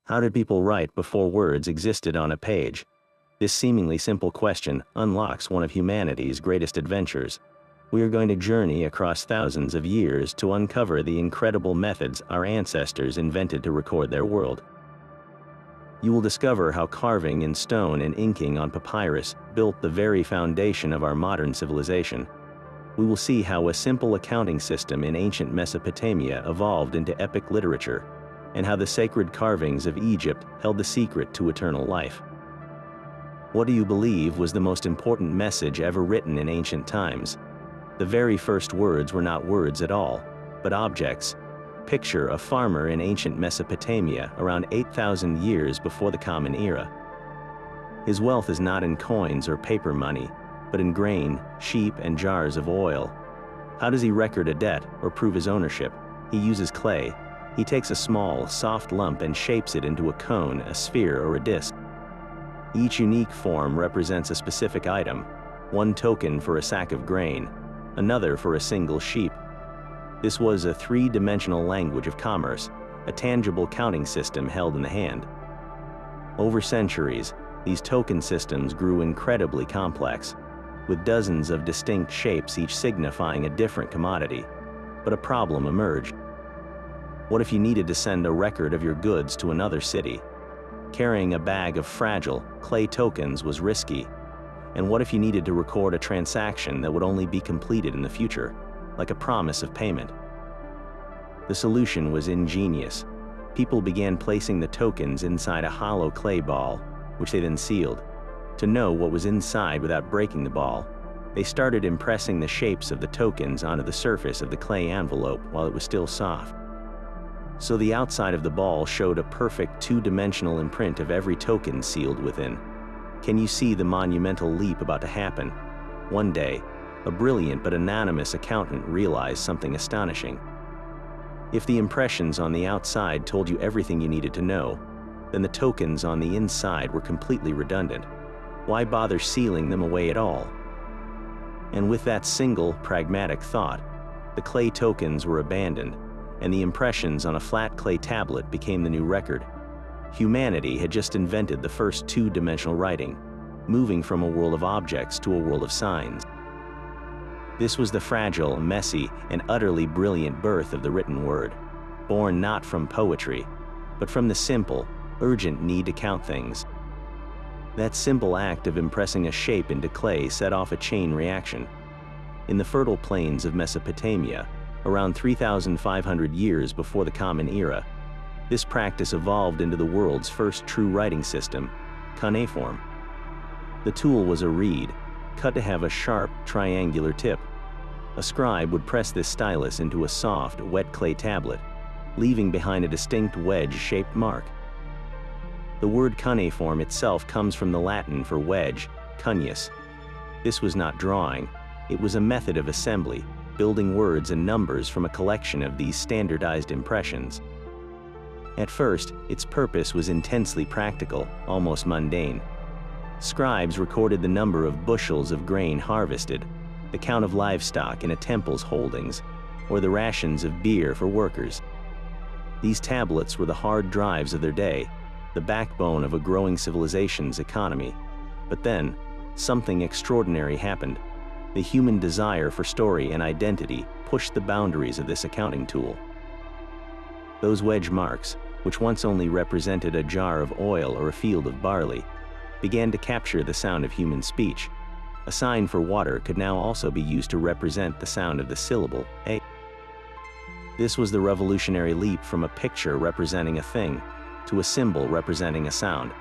How did people write before words existed on a page? This seemingly simple question unlocks one of humanity's greatest adventures. We are going to journey across thousands of years to uncover the incredible methods our ancestors invented to record their world. You will discover how carving in stone and inking on papyrus built the very foundation of our modern civilization. We will see how a simple accounting system in ancient Mesopotamia evolved into epic literature, and how the sacred carvings of Egypt held the secret to eternal life. What do you believe was the most important message ever written in ancient times? The very first words were not words at all, but objects. Picture a farmer in ancient Mesopotamia around 8,000 years before the Common Era. His wealth is not in coins or paper money, but in grain, sheep, and jars of oil. How does he record a debt or prove his ownership? He uses clay. He takes a small, soft lump and shapes it into a cone, a sphere, or a disc. Each unique form represents a specific item, one token for a sack of grain, another for a single sheep. This was a three-dimensional language of commerce, a tangible counting system held in the hand. Over centuries, these token systems grew incredibly complex, with dozens of distinct shapes each signifying a different commodity. But a problem emerged. What if you needed to send a record of your goods to another city? Carrying a bag of fragile, clay tokens was risky. And what if you needed to record a transaction that would only be completed in the future, like a promise of payment? The solution was ingenious. People began placing the tokens inside a hollow clay ball, which they then sealed. To know what was inside without breaking the ball, they started impressing the shapes of the tokens onto the surface of the clay envelope while it was still soft. So the outside of the ball showed a perfect two-dimensional imprint of every token sealed within. Can you see the monumental leap about to happen? One day, a brilliant but anonymous accountant realized something astonishing. If the impressions on the outside told you everything you needed to know, then the tokens on the inside were completely redundant. Why bother sealing them away at all? And with that single, pragmatic thought, the clay tokens were abandoned, and the impressions on a flat clay tablet became the new record. Humanity had just invented the first two-dimensional writing, moving from a world of objects to a world of signs. This was the fragile, messy, and utterly brilliant birth of the written word, born not from poetry, but from the simple, urgent need to count things. That simple act of impressing a shape into clay set off a chain reaction. In the fertile plains of Mesopotamia, around 3,500 years before the Common Era, this practice evolved into the world's first true writing system, cuneiform. The tool was a reed, cut to have a sharp, triangular tip. A scribe would press this stylus into a soft, wet clay tablet, leaving behind a distinct wedge-shaped mark. The word cuneiform itself comes from the Latin for wedge, cuneus. This was not drawing, it was a method of assembly, building words and numbers from a collection of these standardized impressions. At first, its purpose was intensely practical, almost mundane. Scribes recorded the number of bushels of grain harvested, the count of livestock in a temple's holdings, or the rations of beer for workers. These tablets were the hard drives of their day, the backbone of a growing civilization's economy. But then, something extraordinary happened. The human desire for story and identity pushed the boundaries of this accounting tool. Those wedge marks, which once only represented a jar of oil or a field of barley, began to capture the sound of human speech. A sign for water could now also be used to represent the sound of the syllable a. This was the revolutionary leap from a picture representing a thing to a symbol representing a sound.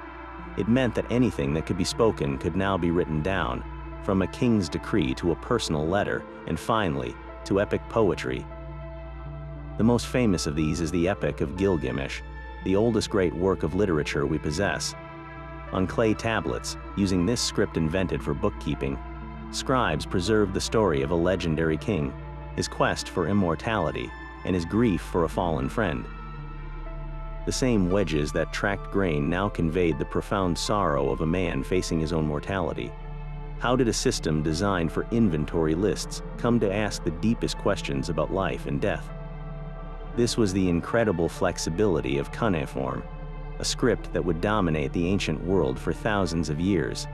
It meant that anything that could be spoken could now be written down, from a king's decree to a personal letter, and finally, to epic poetry. The most famous of these is the Epic of Gilgamesh, the oldest great work of literature we possess. On clay tablets, using this script invented for bookkeeping, scribes preserved the story of a legendary king, his quest for immortality, and his grief for a fallen friend. The same wedges that tracked grain now conveyed the profound sorrow of a man facing his own mortality. How did a system designed for inventory lists come to ask the deepest questions about life and death? This was the incredible flexibility of cuneiform. a script that would dominate the ancient world for thousands of years.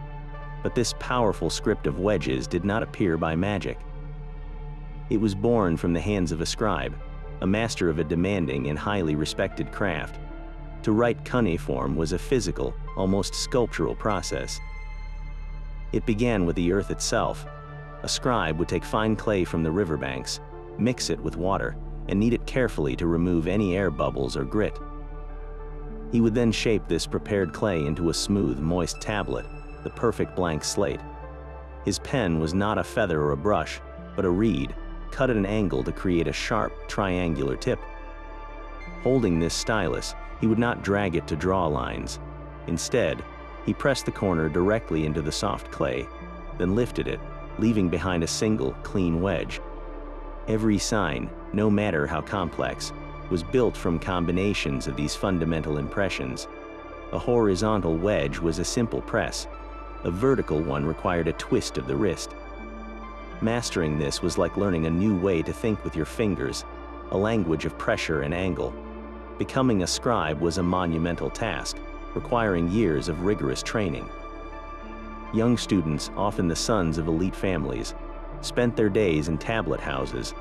But this powerful script of wedges did not appear by magic. It was born from the hands of a scribe, a master of a demanding and highly respected craft. To write cuneiform was a physical, almost sculptural process. It began with the earth itself. A scribe would take fine clay from the riverbanks, mix it with water, and knead it carefully to remove any air bubbles or grit. He would then shape this prepared clay into a smooth, moist tablet, the perfect blank slate. His pen was not a feather or a brush, but a reed, cut at an angle to create a sharp, triangular tip. Holding this stylus, he would not drag it to draw lines. Instead, he pressed the corner directly into the soft clay, then lifted it, leaving behind a single, clean wedge. Every sign, no matter how complex, was built from combinations of these fundamental impressions. A horizontal wedge was a simple press. A vertical one required a twist of the wrist. Mastering this was like learning a new way to think with your fingers, a language of pressure and angle. Becoming a scribe was a monumental task, requiring years of rigorous training. Young students, often the sons of elite families, spent their days in tablet houses,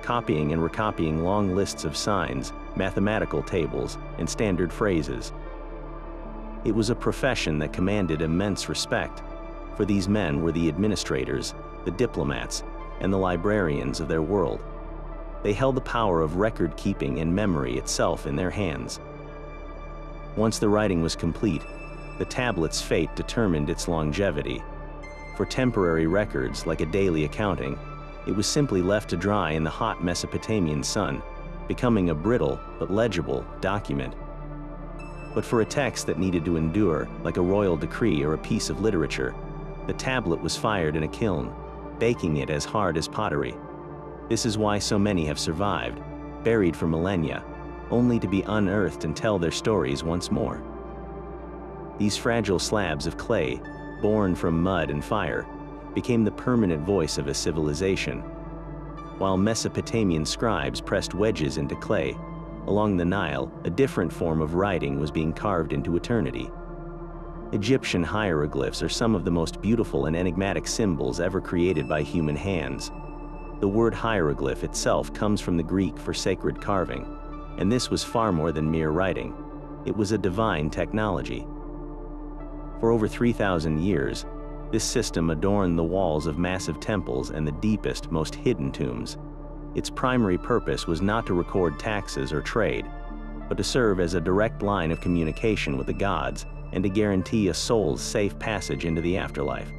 copying and recopying long lists of signs, mathematical tables, and standard phrases. It was a profession that commanded immense respect, for these men were the administrators, the diplomats, and the librarians of their world. They held the power of record-keeping and memory itself in their hands. Once the writing was complete, the tablet's fate determined its longevity. For temporary records, like a daily accounting, it was simply left to dry in the hot Mesopotamian sun, becoming a brittle but legible document. But for a text that needed to endure, like a royal decree or a piece of literature, the tablet was fired in a kiln, baking it as hard as pottery. This is why so many have survived, buried for millennia, only to be unearthed and tell their stories once more. These fragile slabs of clay, born from mud and fire, became the permanent voice of a civilization. While Mesopotamian scribes pressed wedges into clay, along the Nile, a different form of writing was being carved into eternity. Egyptian hieroglyphs are some of the most beautiful and enigmatic symbols ever created by human hands. The word hieroglyph itself comes from the Greek for sacred carving, and this was far more than mere writing. It was a divine technology. For over 3,000 years, this system adorned the walls of massive temples and the deepest, most hidden tombs. Its primary purpose was not to record taxes or trade, but to serve as a direct line of communication with the gods and to guarantee a soul's safe passage into the afterlife.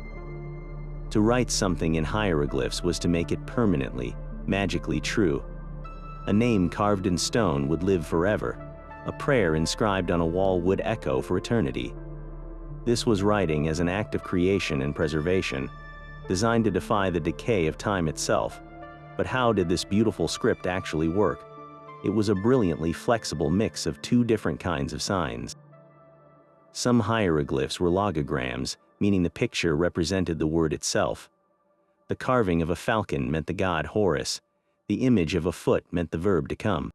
To write something in hieroglyphs was to make it permanently, magically true. A name carved in stone would live forever. A prayer inscribed on a wall would echo for eternity. This was writing as an act of creation and preservation, designed to defy the decay of time itself. But how did this beautiful script actually work? It was a brilliantly flexible mix of two different kinds of signs. Some hieroglyphs were logograms, meaning the picture represented the word itself. The carving of a falcon meant the god Horus. The image of a foot meant the verb to come.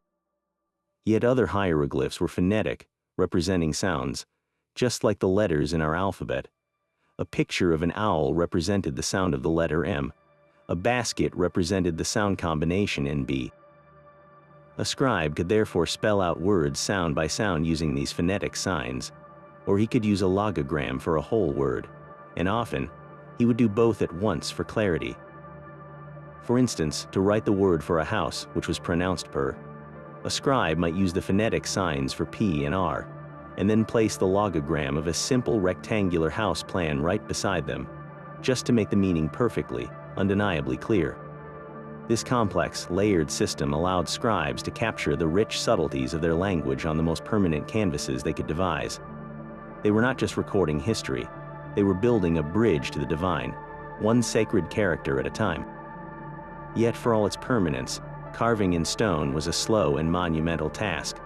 Yet other hieroglyphs were phonetic, representing sounds, just like the letters in our alphabet. A picture of an owl represented the sound of the letter M. A basket represented the sound combination NB. A scribe could therefore spell out words sound by sound using these phonetic signs, or he could use a logogram for a whole word, and often, he would do both at once for clarity. For instance, to write the word for a house, which was pronounced per, a scribe might use the phonetic signs for P and R, and then place the logogram of a simple rectangular house plan right beside them, just to make the meaning perfectly, undeniably clear. This complex, layered system allowed scribes to capture the rich subtleties of their language on the most permanent canvases they could devise. They were not just recording history, they were building a bridge to the divine, one sacred character at a time. Yet for all its permanence, carving in stone was a slow and monumental task.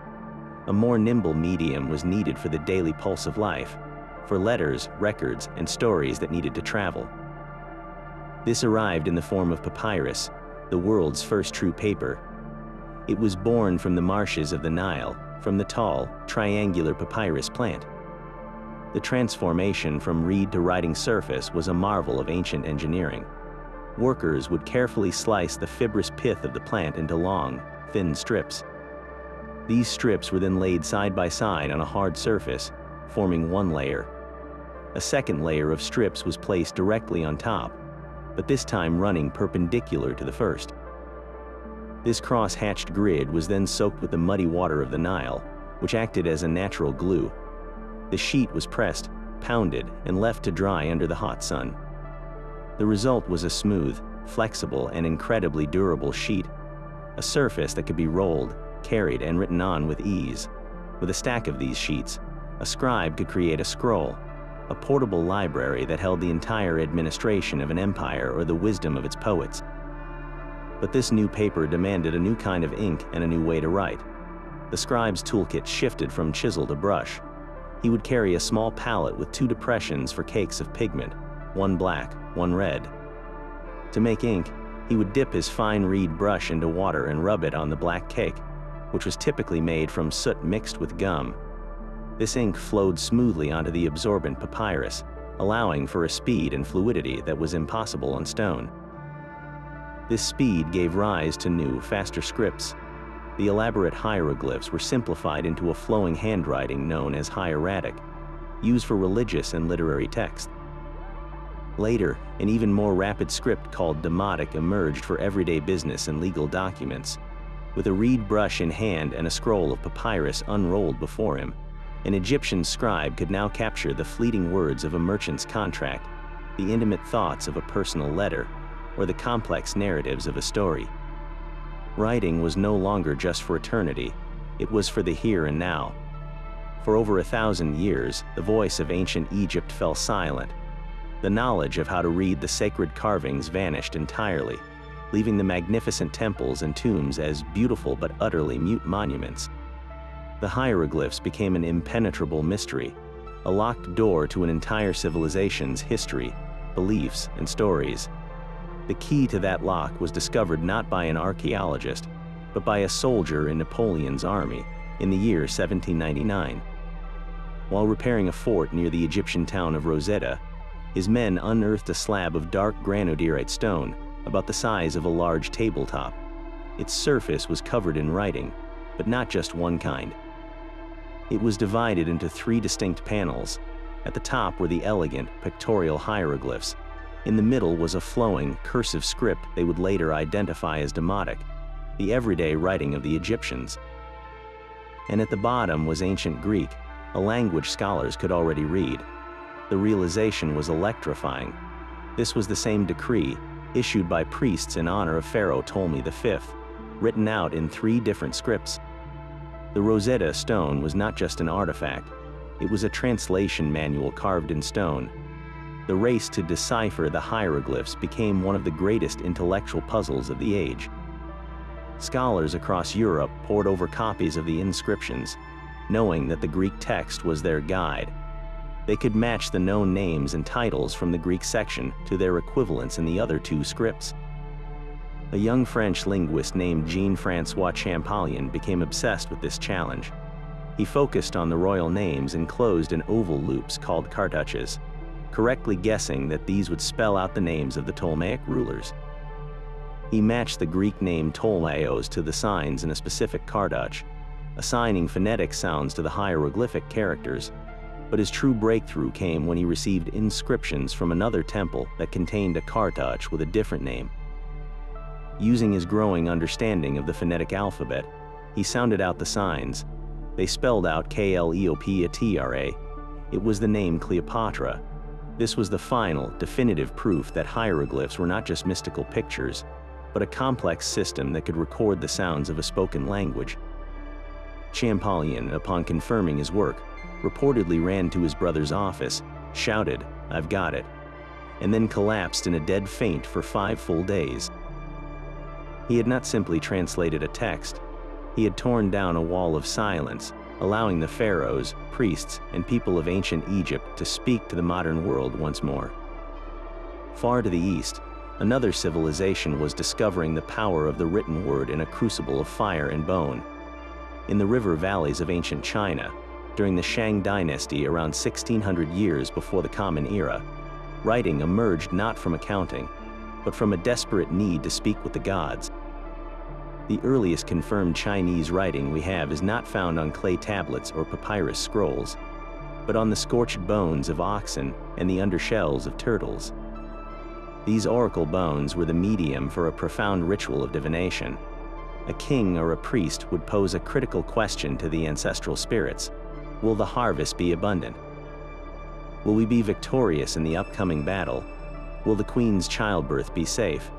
A more nimble medium was needed for the daily pulse of life, for letters, records, and stories that needed to travel. This arrived in the form of papyrus, the world's first true paper. It was born from the marshes of the Nile, from the tall, triangular papyrus plant. The transformation from reed to writing surface was a marvel of ancient engineering. Workers would carefully slice the fibrous pith of the plant into long, thin strips. These strips were then laid side by side on a hard surface, forming one layer. A second layer of strips was placed directly on top, but this time running perpendicular to the first. This cross-hatched grid was then soaked with the muddy water of the Nile, which acted as a natural glue. The sheet was pressed, pounded, and left to dry under the hot sun. The result was a smooth, flexible, and incredibly durable sheet, a surface that could be rolled, carried, and written on with ease. With a stack of these sheets, a scribe could create a scroll, a portable library that held the entire administration of an empire or the wisdom of its poets. But this new paper demanded a new kind of ink and a new way to write. The scribe's toolkit shifted from chisel to brush. He would carry a small palette with 2 depressions for cakes of pigment, one black, one red. To make ink, he would dip his fine reed brush into water and rub it on the black cake, which was typically made from soot mixed with gum. This ink flowed smoothly onto the absorbent papyrus, allowing for a speed and fluidity that was impossible on stone. This speed gave rise to new, faster scripts. The elaborate hieroglyphs were simplified into a flowing handwriting known as hieratic, used for religious and literary text. Later, an even more rapid script called demotic emerged for everyday business and legal documents. With a reed brush in hand and a scroll of papyrus unrolled before him, an Egyptian scribe could now capture the fleeting words of a merchant's contract, the intimate thoughts of a personal letter, or the complex narratives of a story. Writing was no longer just for eternity, it was for the here and now. For over 1,000 years, the voice of ancient Egypt fell silent. The knowledge of how to read the sacred carvings vanished entirely, leaving the magnificent temples and tombs as beautiful but utterly mute monuments. The hieroglyphs became an impenetrable mystery, a locked door to an entire civilization's history, beliefs, and stories. The key to that lock was discovered not by an archaeologist, but by a soldier in Napoleon's army in the year 1799. While repairing a fort near the Egyptian town of Rosetta, his men unearthed a slab of dark granodiorite stone about the size of a large tabletop. Its surface was covered in writing, but not just one kind. It was divided into 3 distinct panels. At the top were the elegant, pictorial hieroglyphs. In the middle was a flowing, cursive script they would later identify as demotic, the everyday writing of the Egyptians. And at the bottom was ancient Greek, a language scholars could already read. The realization was electrifying. This was the same decree, issued by priests in honor of Pharaoh Ptolemy V, written out in 3 different scripts. The Rosetta Stone was not just an artifact, it was a translation manual carved in stone. The race to decipher the hieroglyphs became one of the greatest intellectual puzzles of the age. Scholars across Europe pored over copies of the inscriptions, knowing that the Greek text was their guide. They could match the known names and titles from the Greek section to their equivalents in the other 2 scripts. A young French linguist named Jean-François Champollion became obsessed with this challenge. He focused on the royal names enclosed in oval loops called cartouches, correctly guessing that these would spell out the names of the Ptolemaic rulers. He matched the Greek name Ptolemaios to the signs in a specific cartouche, assigning phonetic sounds to the hieroglyphic characters. But his true breakthrough came when he received inscriptions from another temple that contained a cartouche with a different name. Using his growing understanding of the phonetic alphabet, he sounded out the signs. They spelled out Kleopatra. It was the name Cleopatra. This was the final, definitive proof that hieroglyphs were not just mystical pictures, but a complex system that could record the sounds of a spoken language. Champollion, upon confirming his work, reportedly ran to his brother's office, shouted, "I've got it," and then collapsed in a dead faint for 5 full days. He had not simply translated a text, he had torn down a wall of silence, allowing the pharaohs, priests, and people of ancient Egypt to speak to the modern world once more. Far to the east, another civilization was discovering the power of the written word in a crucible of fire and bone. In the river valleys of ancient China, during the Shang dynasty around 1600 years before the Common Era, writing emerged not from accounting, but from a desperate need to speak with the gods. The earliest confirmed Chinese writing we have is not found on clay tablets or papyrus scrolls, but on the scorched bones of oxen and the undershells of turtles. These oracle bones were the medium for a profound ritual of divination. A king or a priest would pose a critical question to the ancestral spirits. Will the harvest be abundant? Will we be victorious in the upcoming battle? Will the queen's childbirth be safe?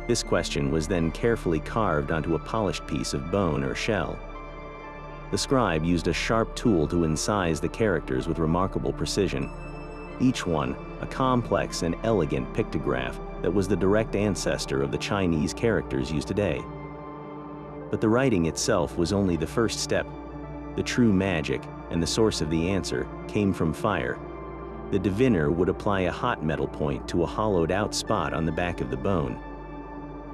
This question was then carefully carved onto a polished piece of bone or shell. The scribe used a sharp tool to incise the characters with remarkable precision, each one a complex and elegant pictograph that was the direct ancestor of the Chinese characters used today. But the writing itself was only the first step. The true magic and the source of the answer came from fire. The diviner would apply a hot metal point to a hollowed-out spot on the back of the bone.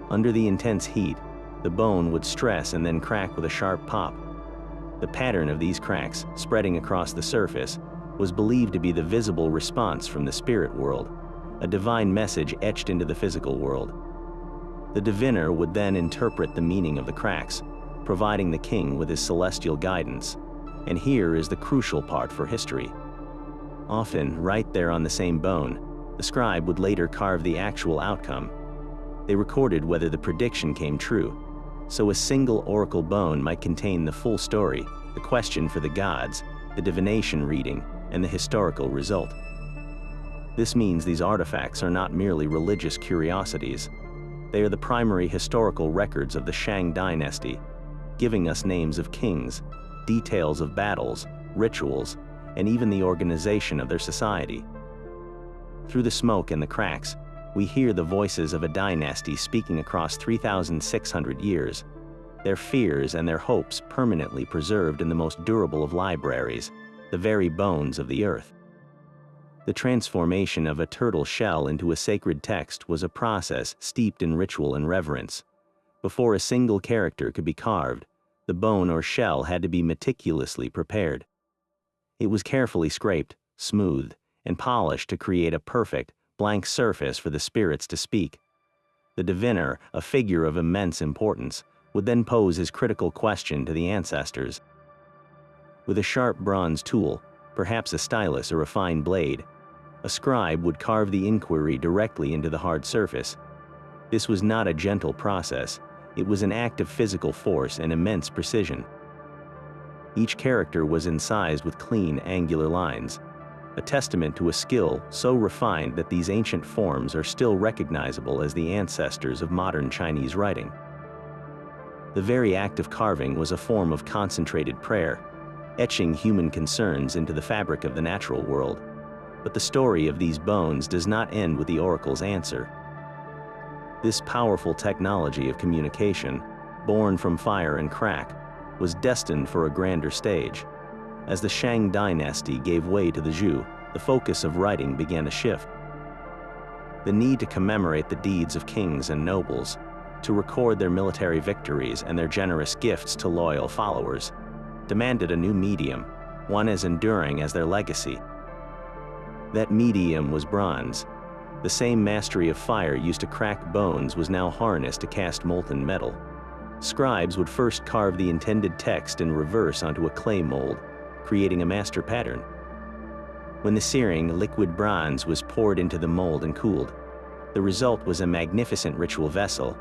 Under the intense heat, the bone would stress and then crack with a sharp pop. The pattern of these cracks, spreading across the surface, was believed to be the visible response from the spirit world, a divine message etched into the physical world. The diviner would then interpret the meaning of the cracks, providing the king with his celestial guidance. And here is the crucial part for history. Often, right there on the same bone, the scribe would later carve the actual outcome. They recorded whether the prediction came true, so a single oracle bone might contain the full story, the question for the gods, the divination reading, and the historical result. This means these artifacts are not merely religious curiosities. They are the primary historical records of the Shang dynasty, giving us names of kings, details of battles, rituals, and even the organization of their society. Through the smoke and the cracks, we hear the voices of a dynasty speaking across 3,600 years, their fears and their hopes permanently preserved in the most durable of libraries, the very bones of the earth. The transformation of a turtle shell into a sacred text was a process steeped in ritual and reverence. Before a single character could be carved, the bone or shell had to be meticulously prepared. It was carefully scraped, smoothed, and polished to create a perfect, blank surface for the spirits to speak. The diviner, a figure of immense importance, would then pose his critical question to the ancestors. With a sharp bronze tool, perhaps a stylus or a fine blade, a scribe would carve the inquiry directly into the hard surface. This was not a gentle process. It was an act of physical force and immense precision. Each character was incised with clean, angular lines, a testament to a skill so refined that these ancient forms are still recognizable as the ancestors of modern Chinese writing. The very act of carving was a form of concentrated prayer, etching human concerns into the fabric of the natural world. But the story of these bones does not end with the oracle's answer. This powerful technology of communication, born from fire and crack, was destined for a grander stage. As the Shang dynasty gave way to the Zhou, the focus of writing began to shift. The need to commemorate the deeds of kings and nobles, to record their military victories and their generous gifts to loyal followers, demanded a new medium, one as enduring as their legacy. That medium was bronze. The same mastery of fire used to crack bones was now harnessed to cast molten metal. Scribes would first carve the intended text in reverse onto a clay mold, creating a master pattern. When the searing liquid bronze was poured into the mold and cooled, the result was a magnificent ritual vessel,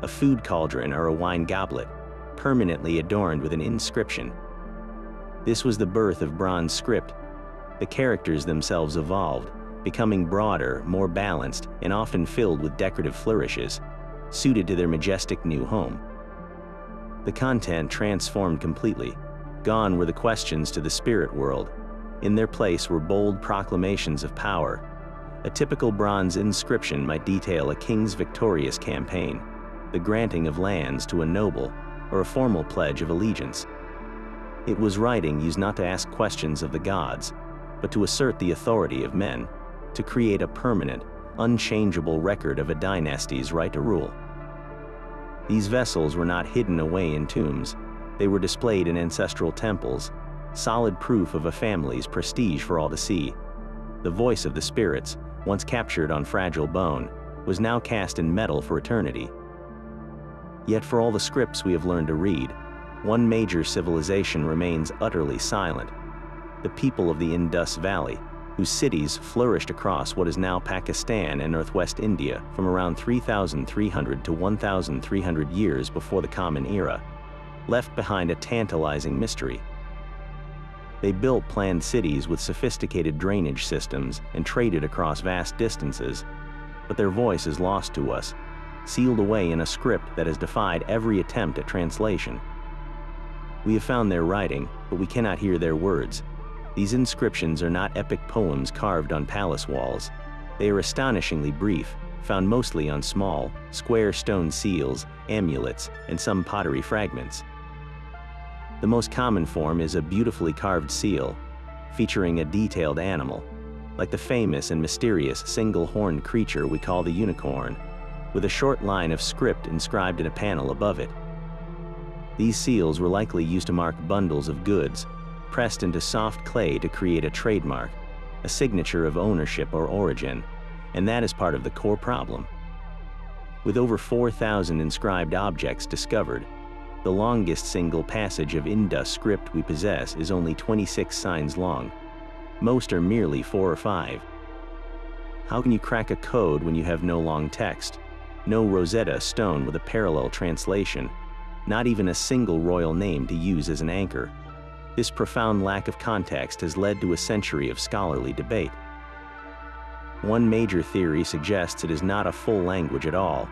a food cauldron or a wine goblet, permanently adorned with an inscription. This was the birth of bronze script. The characters themselves evolved, becoming broader, more balanced, and often filled with decorative flourishes, suited to their majestic new home. The content transformed completely. Gone were the questions to the spirit world. In their place were bold proclamations of power. A typical bronze inscription might detail a king's victorious campaign, the granting of lands to a noble, or a formal pledge of allegiance. It was writing used not to ask questions of the gods, but to assert the authority of men, to create a permanent, unchangeable record of a dynasty's right to rule. These vessels were not hidden away in tombs. They were displayed in ancestral temples, solid proof of a family's prestige for all to see. The voice of the spirits, once captured on fragile bone, was now cast in metal for eternity. Yet for all the scripts we have learned to read, one major civilization remains utterly silent: the people of the Indus Valley, whose cities flourished across what is now Pakistan and northwest India from around 3,300 to 1,300 years before the Common Era, left behind a tantalizing mystery. They built planned cities with sophisticated drainage systems and traded across vast distances, but their voice is lost to us, sealed away in a script that has defied every attempt at translation. We have found their writing, but we cannot hear their words. These inscriptions are not epic poems carved on palace walls. They are astonishingly brief, found mostly on small, square stone seals, amulets, and some pottery fragments. The most common form is a beautifully carved seal, featuring a detailed animal, like the famous and mysterious single-horned creature we call the unicorn, with a short line of script inscribed in a panel above it. These seals were likely used to mark bundles of goods, pressed into soft clay to create a trademark, a signature of ownership or origin, and that is part of the core problem. With over 4,000 inscribed objects discovered, the longest single passage of Indus script we possess is only 26 signs long. Most are merely 4 or 5. How can you crack a code when you have no long text, no Rosetta Stone with a parallel translation, not even a single royal name to use as an anchor? This profound lack of context has led to a century of scholarly debate. One major theory suggests it is not a full language at all,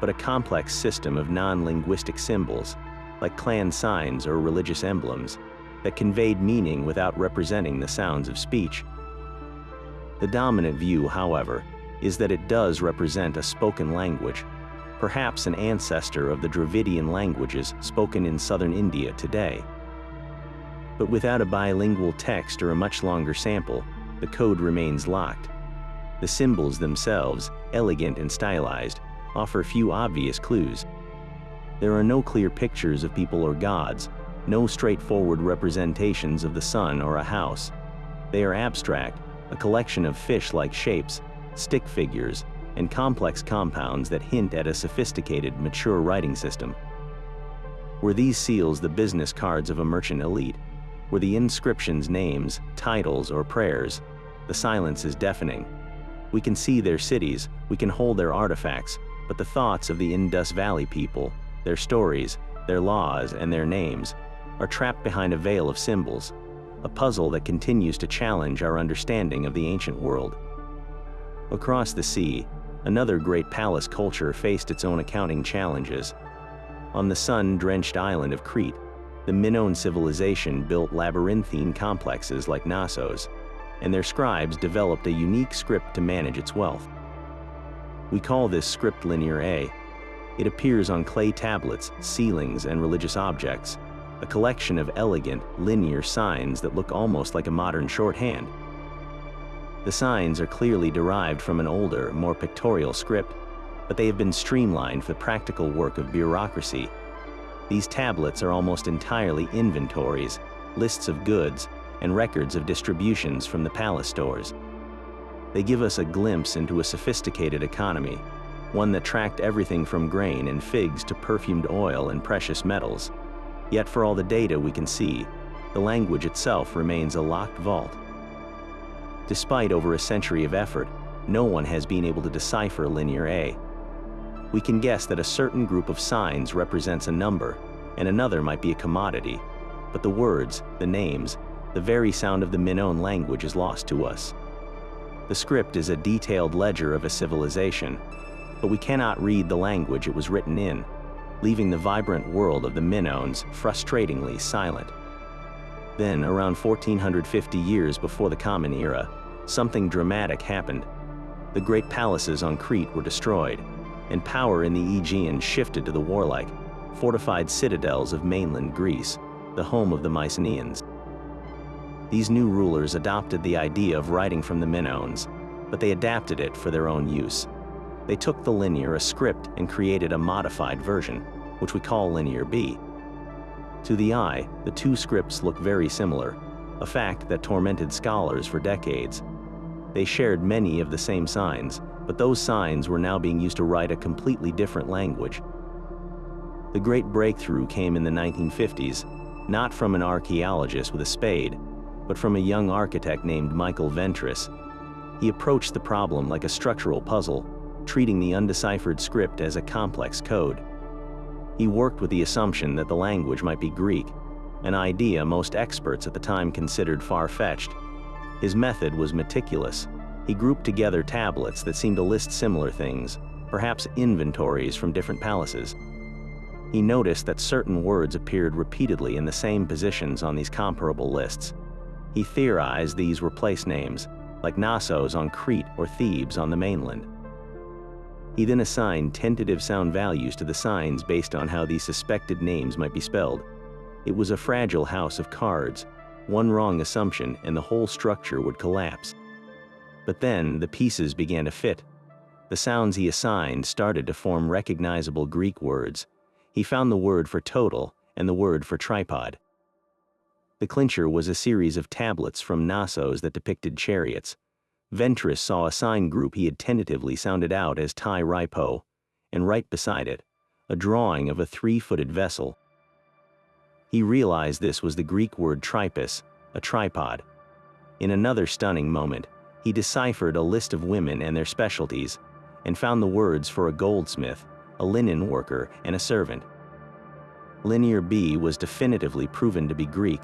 but a complex system of non-linguistic symbols, like clan signs or religious emblems, that conveyed meaning without representing the sounds of speech. The dominant view, however, is that it does represent a spoken language, perhaps an ancestor of the Dravidian languages spoken in southern India today. But without a bilingual text or a much longer sample, the code remains locked. The symbols themselves, elegant and stylized, offer few obvious clues. There are no clear pictures of people or gods, no straightforward representations of the sun or a house. They are abstract, a collection of fish-like shapes, stick figures, and complex compounds that hint at a sophisticated, mature writing system. Were these seals the business cards of a merchant elite? Were the inscriptions names, titles, or prayers? The silence is deafening. We can see their cities, we can hold their artifacts, but the thoughts of the Indus Valley people, their stories, their laws, and their names, are trapped behind a veil of symbols, a puzzle that continues to challenge our understanding of the ancient world. Across the sea, another great palace culture faced its own accounting challenges. On the sun-drenched island of Crete, the Minoan civilization built labyrinthine complexes like Knossos, and their scribes developed a unique script to manage its wealth. We call this script Linear A. It appears on clay tablets, ceilings, and religious objects, a collection of elegant, linear signs that look almost like a modern shorthand. The signs are clearly derived from an older, more pictorial script, but they have been streamlined for the practical work of bureaucracy. These tablets are almost entirely inventories, lists of goods, and records of distributions from the palace stores. They give us a glimpse into a sophisticated economy, one that tracked everything from grain and figs to perfumed oil and precious metals. Yet for all the data we can see, the language itself remains a locked vault. Despite over a century of effort, no one has been able to decipher Linear A. We can guess that a certain group of signs represents a number, and another might be a commodity, but the words, the names, the very sound of the Minoan language is lost to us. The script is a detailed ledger of a civilization, but we cannot read the language it was written in, leaving the vibrant world of the Minoans frustratingly silent. Then, around 1450 years before the Common Era, something dramatic happened. The great palaces on Crete were destroyed, and power in the Aegean shifted to the warlike, fortified citadels of mainland Greece, the home of the Mycenaeans. These new rulers adopted the idea of writing from the Minoans, but they adapted it for their own use. They took the Linear, a script, and created a modified version, which we call Linear B. To the eye, the two scripts look very similar, a fact that tormented scholars for decades. They shared many of the same signs, but those signs were now being used to write a completely different language. The great breakthrough came in the 1950s, not from an archaeologist with a spade, but from a young architect named Michael Ventris. He approached the problem like a structural puzzle, treating the undeciphered script as a complex code. He worked with the assumption that the language might be Greek, an idea most experts at the time considered far-fetched. His method was meticulous. He grouped together tablets that seemed to list similar things, perhaps inventories from different palaces. He noticed that certain words appeared repeatedly in the same positions on these comparable lists. He theorized these were place names, like Knossos on Crete or Thebes on the mainland. He then assigned tentative sound values to the signs based on how these suspected names might be spelled. It was a fragile house of cards. One wrong assumption and the whole structure would collapse. But then the pieces began to fit. The sounds he assigned started to form recognizable Greek words. He found the word for total and the word for tripod. The clincher was a series of tablets from Knossos that depicted chariots. Ventris saw a sign group he had tentatively sounded out as Tai Ripo, and right beside it, a drawing of a 3-footed vessel. He realized this was the Greek word tripos, a tripod. In another stunning moment, he deciphered a list of women and their specialties, and found the words for a goldsmith, a linen worker, and a servant. Linear B was definitively proven to be Greek,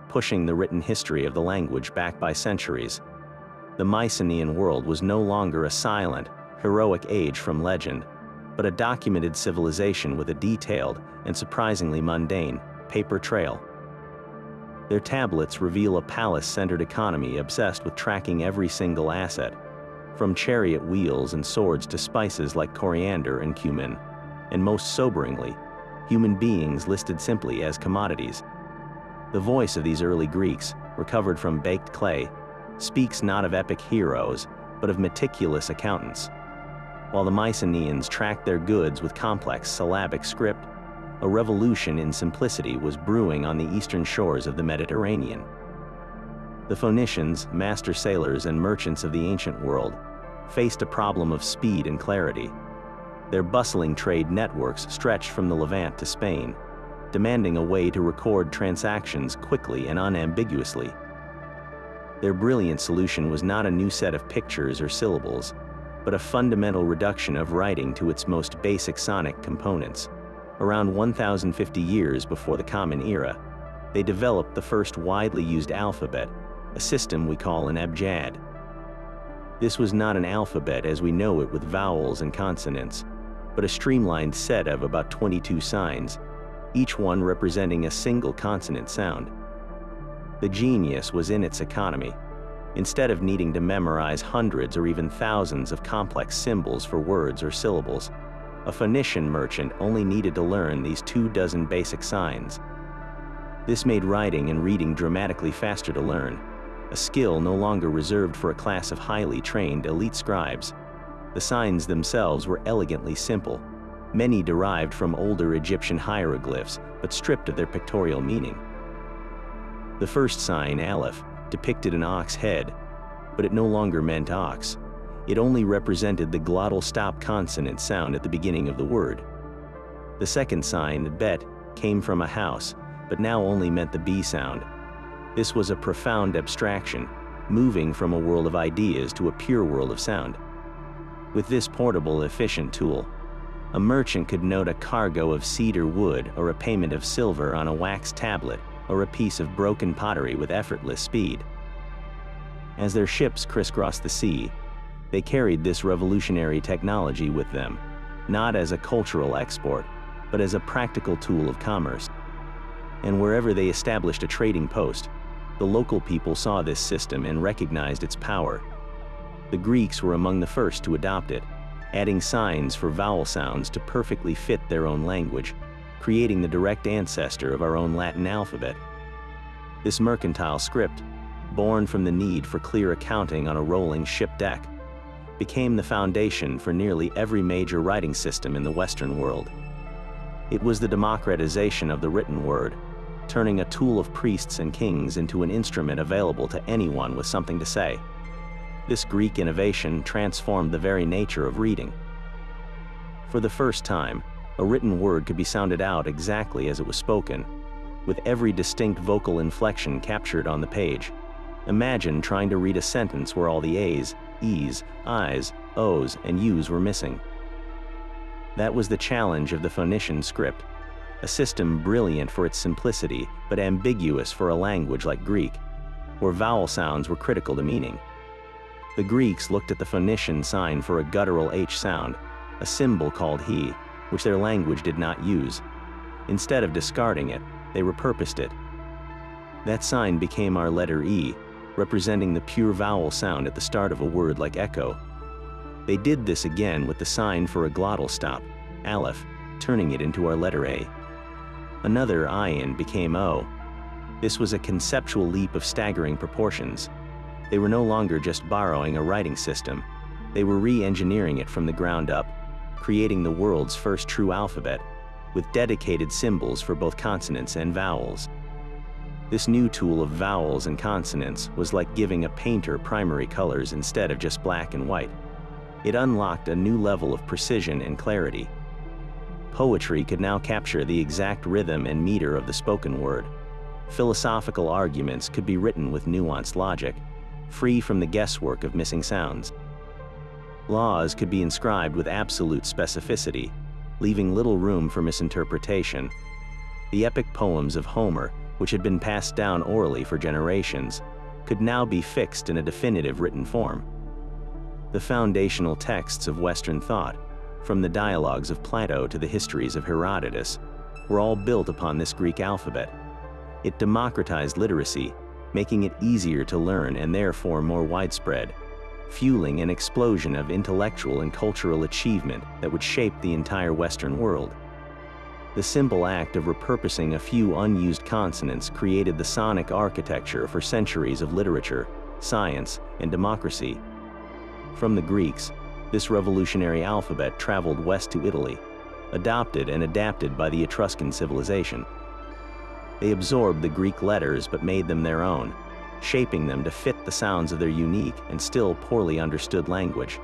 pushing the written history of the language back by centuries. The Mycenaean world was no longer a silent, heroic age from legend, but a documented civilization with a detailed and surprisingly mundane paper trail. Their tablets reveal a palace-centered economy obsessed with tracking every single asset, from chariot wheels and swords to spices like coriander and cumin, and most soberingly, human beings listed simply as commodities. The voice of these early Greeks, recovered from baked clay, speaks not of epic heroes, but of meticulous accountants. While the Mycenaeans tracked their goods with complex syllabic script, a revolution in simplicity was brewing on the eastern shores of the Mediterranean. The Phoenicians, master sailors and merchants of the ancient world, faced a problem of speed and clarity. Their bustling trade networks stretched from the Levant to Spain, demanding a way to record transactions quickly and unambiguously. Their brilliant solution was not a new set of pictures or syllables, but a fundamental reduction of writing to its most basic sonic components. Around 1,050 years before the Common Era, they developed the first widely used alphabet, a system we call an abjad. This was not an alphabet as we know it with vowels and consonants, but a streamlined set of about 22 signs, each one representing a single consonant sound. The genius was in its economy. Instead of needing to memorize hundreds or even thousands of complex symbols for words or syllables, a Phoenician merchant only needed to learn these 24 basic signs. This made writing and reading dramatically faster to learn, a skill no longer reserved for a class of highly trained elite scribes. The signs themselves were elegantly simple, many derived from older Egyptian hieroglyphs, but stripped of their pictorial meaning. The first sign, Aleph, depicted an ox head, but it no longer meant ox. It only represented the glottal stop consonant sound at the beginning of the word. The second sign, Bet, came from a house, but now only meant the B sound. This was a profound abstraction, moving from a world of ideas to a pure world of sound. With this portable, efficient tool, a merchant could note a cargo of cedar wood or a payment of silver on a wax tablet or a piece of broken pottery with effortless speed. As their ships crisscrossed the sea, they carried this revolutionary technology with them, not as a cultural export, but as a practical tool of commerce. And wherever they established a trading post, the local people saw this system and recognized its power. The Greeks were among the first to adopt it, adding signs for vowel sounds to perfectly fit their own language, creating the direct ancestor of our own Latin alphabet. This mercantile script, born from the need for clear accounting on a rolling ship deck, became the foundation for nearly every major writing system in the Western world. It was the democratization of the written word, turning a tool of priests and kings into an instrument available to anyone with something to say. This Greek innovation transformed the very nature of reading. For the first time, a written word could be sounded out exactly as it was spoken, with every distinct vocal inflection captured on the page. Imagine trying to read a sentence where all the A's, E's, I's, O's, and U's were missing. That was the challenge of the Phoenician script, a system brilliant for its simplicity but ambiguous for a language like Greek, where vowel sounds were critical to meaning. The Greeks looked at the Phoenician sign for a guttural H sound, a symbol called he, which their language did not use. Instead of discarding it, they repurposed it. That sign became our letter E, representing the pure vowel sound at the start of a word like echo. They did this again with the sign for a glottal stop, aleph, turning it into our letter A. Another ayin became O. This was a conceptual leap of staggering proportions. They were no longer just borrowing a writing system. They were re-engineering it from the ground up, creating the world's first true alphabet, with dedicated symbols for both consonants and vowels. This new tool of vowels and consonants was like giving a painter primary colors instead of just black and white. It unlocked a new level of precision and clarity. Poetry could now capture the exact rhythm and meter of the spoken word. Philosophical arguments could be written with nuanced logic, free from the guesswork of missing sounds. Laws could be inscribed with absolute specificity, leaving little room for misinterpretation. The epic poems of Homer, which had been passed down orally for generations, could now be fixed in a definitive written form. The foundational texts of Western thought, from the dialogues of Plato to the histories of Herodotus, were all built upon this Greek alphabet. It democratized literacy, making it easier to learn and therefore more widespread, fueling an explosion of intellectual and cultural achievement that would shape the entire Western world. The simple act of repurposing a few unused consonants created the sonic architecture for centuries of literature, science, and democracy. From the Greeks, this revolutionary alphabet traveled west to Italy, adopted and adapted by the Etruscan civilization. They absorbed the Greek letters but made them their own, shaping them to fit the sounds of their unique and still poorly understood language.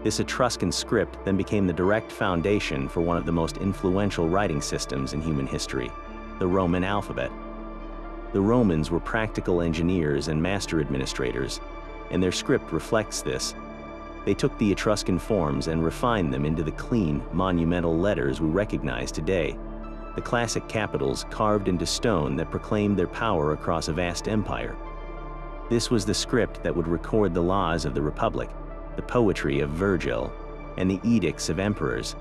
This Etruscan script then became the direct foundation for one of the most influential writing systems in human history, the Roman alphabet. The Romans were practical engineers and master administrators, and their script reflects this. They took the Etruscan forms and refined them into the clean, monumental letters we recognize today, the classic capitals carved into stone that proclaimed their power across a vast empire. This was the script that would record the laws of the Republic, the poetry of Virgil, and the edicts of emperors,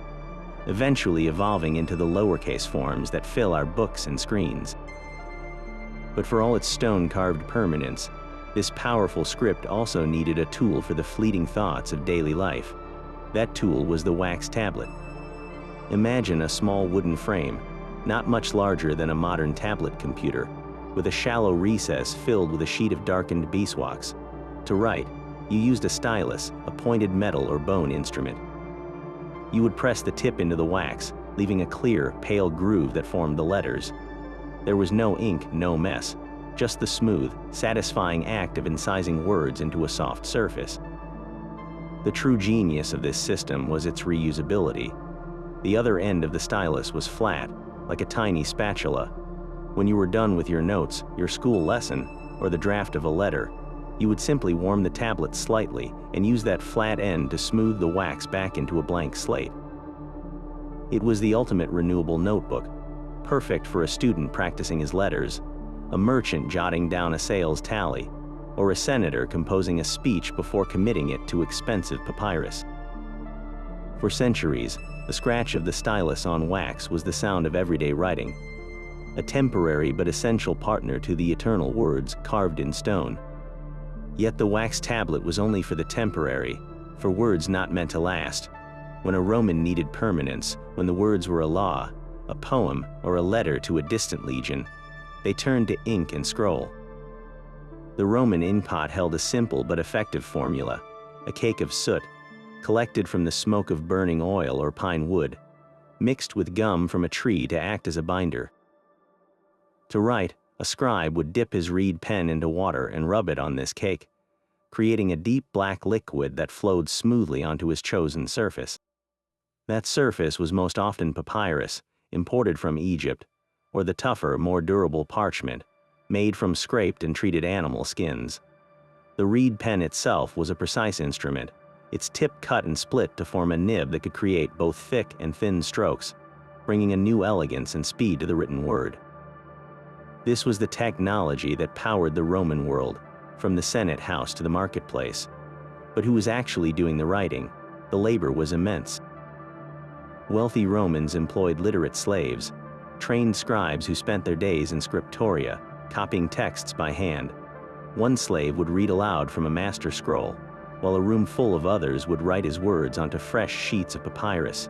eventually evolving into the lowercase forms that fill our books and screens. But for all its stone-carved permanence, this powerful script also needed a tool for the fleeting thoughts of daily life. That tool was the wax tablet. Imagine a small wooden frame, not much larger than a modern tablet computer, with a shallow recess filled with a sheet of darkened beeswax. To write, you used a stylus, a pointed metal or bone instrument. You would press the tip into the wax, leaving a clear, pale groove that formed the letters. There was no ink, no mess, just the smooth, satisfying act of incising words into a soft surface. The true genius of this system was its reusability. The other end of the stylus was flat, like a tiny spatula. When you were done with your notes, your school lesson, or the draft of a letter, you would simply warm the tablet slightly and use that flat end to smooth the wax back into a blank slate. It was the ultimate renewable notebook, perfect for a student practicing his letters, a merchant jotting down a sales tally, or a senator composing a speech before committing it to expensive papyrus. For centuries, the scratch of the stylus on wax was the sound of everyday writing, a temporary but essential partner to the eternal words carved in stone. Yet the wax tablet was only for the temporary, for words not meant to last. When a Roman needed permanence, when the words were a law, a poem, or a letter to a distant legion, they turned to ink and scroll. The Roman inkpot held a simple but effective formula, a cake of soot, collected from the smoke of burning oil or pine wood, mixed with gum from a tree to act as a binder. To write, a scribe would dip his reed pen into water and rub it on this cake, creating a deep black liquid that flowed smoothly onto his chosen surface. That surface was most often papyrus, imported from Egypt, or the tougher, more durable parchment, made from scraped and treated animal skins. The reed pen itself was a precise instrument, its tip cut and split to form a nib that could create both thick and thin strokes, bringing a new elegance and speed to the written word. This was the technology that powered the Roman world, from the Senate house to the marketplace. But who was actually doing the writing? The labor was immense. Wealthy Romans employed literate slaves, trained scribes who spent their days in scriptoria, copying texts by hand. One slave would read aloud from a master scroll, while a room full of others would write his words onto fresh sheets of papyrus,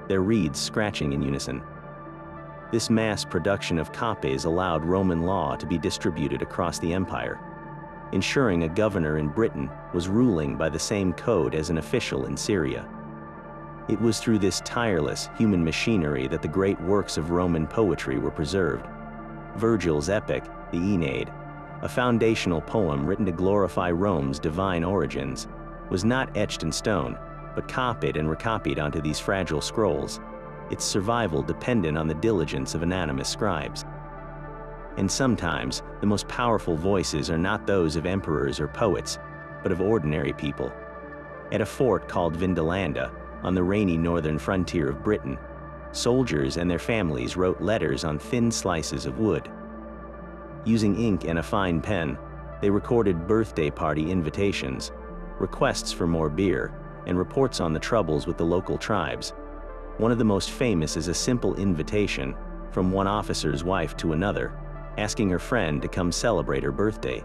their reeds scratching in unison. This mass production of copies allowed Roman law to be distributed across the empire, ensuring a governor in Britain was ruling by the same code as an official in Syria. It was through this tireless human machinery that the great works of Roman poetry were preserved. Virgil's epic, the Aeneid, a foundational poem written to glorify Rome's divine origins, was not etched in stone, but copied and recopied onto these fragile scrolls, its survival dependent on the diligence of anonymous scribes. And sometimes, the most powerful voices are not those of emperors or poets, but of ordinary people. At a fort called Vindolanda, on the rainy northern frontier of Britain, soldiers and their families wrote letters on thin slices of wood. Using ink and a fine pen, they recorded birthday party invitations, requests for more beer, and reports on the troubles with the local tribes. One of the most famous is a simple invitation from one officer's wife to another, asking her friend to come celebrate her birthday.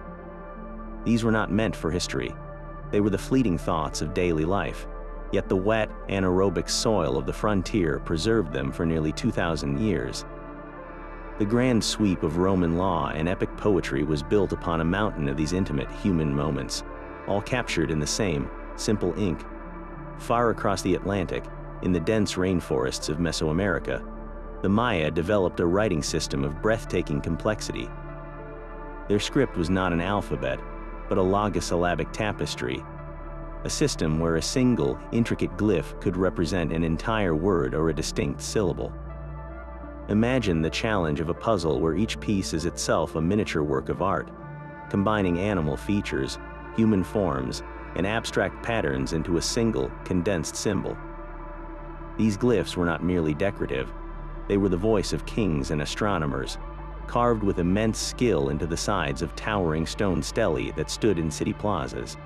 These were not meant for history. They were the fleeting thoughts of daily life, yet the wet, anaerobic soil of the frontier preserved them for nearly 2,000 years. The grand sweep of Roman law and epic poetry was built upon a mountain of these intimate human moments, all captured in the same, simple ink. Far across the Atlantic, in the dense rainforests of Mesoamerica, the Maya developed a writing system of breathtaking complexity. Their script was not an alphabet, but a logosyllabic tapestry, a system where a single, intricate glyph could represent an entire word or a distinct syllable. Imagine the challenge of a puzzle where each piece is itself a miniature work of art, combining animal features, human forms, and abstract patterns into a single, condensed symbol. These glyphs were not merely decorative, they were the voice of kings and astronomers, carved with immense skill into the sides of towering stone stelae that stood in city plazas.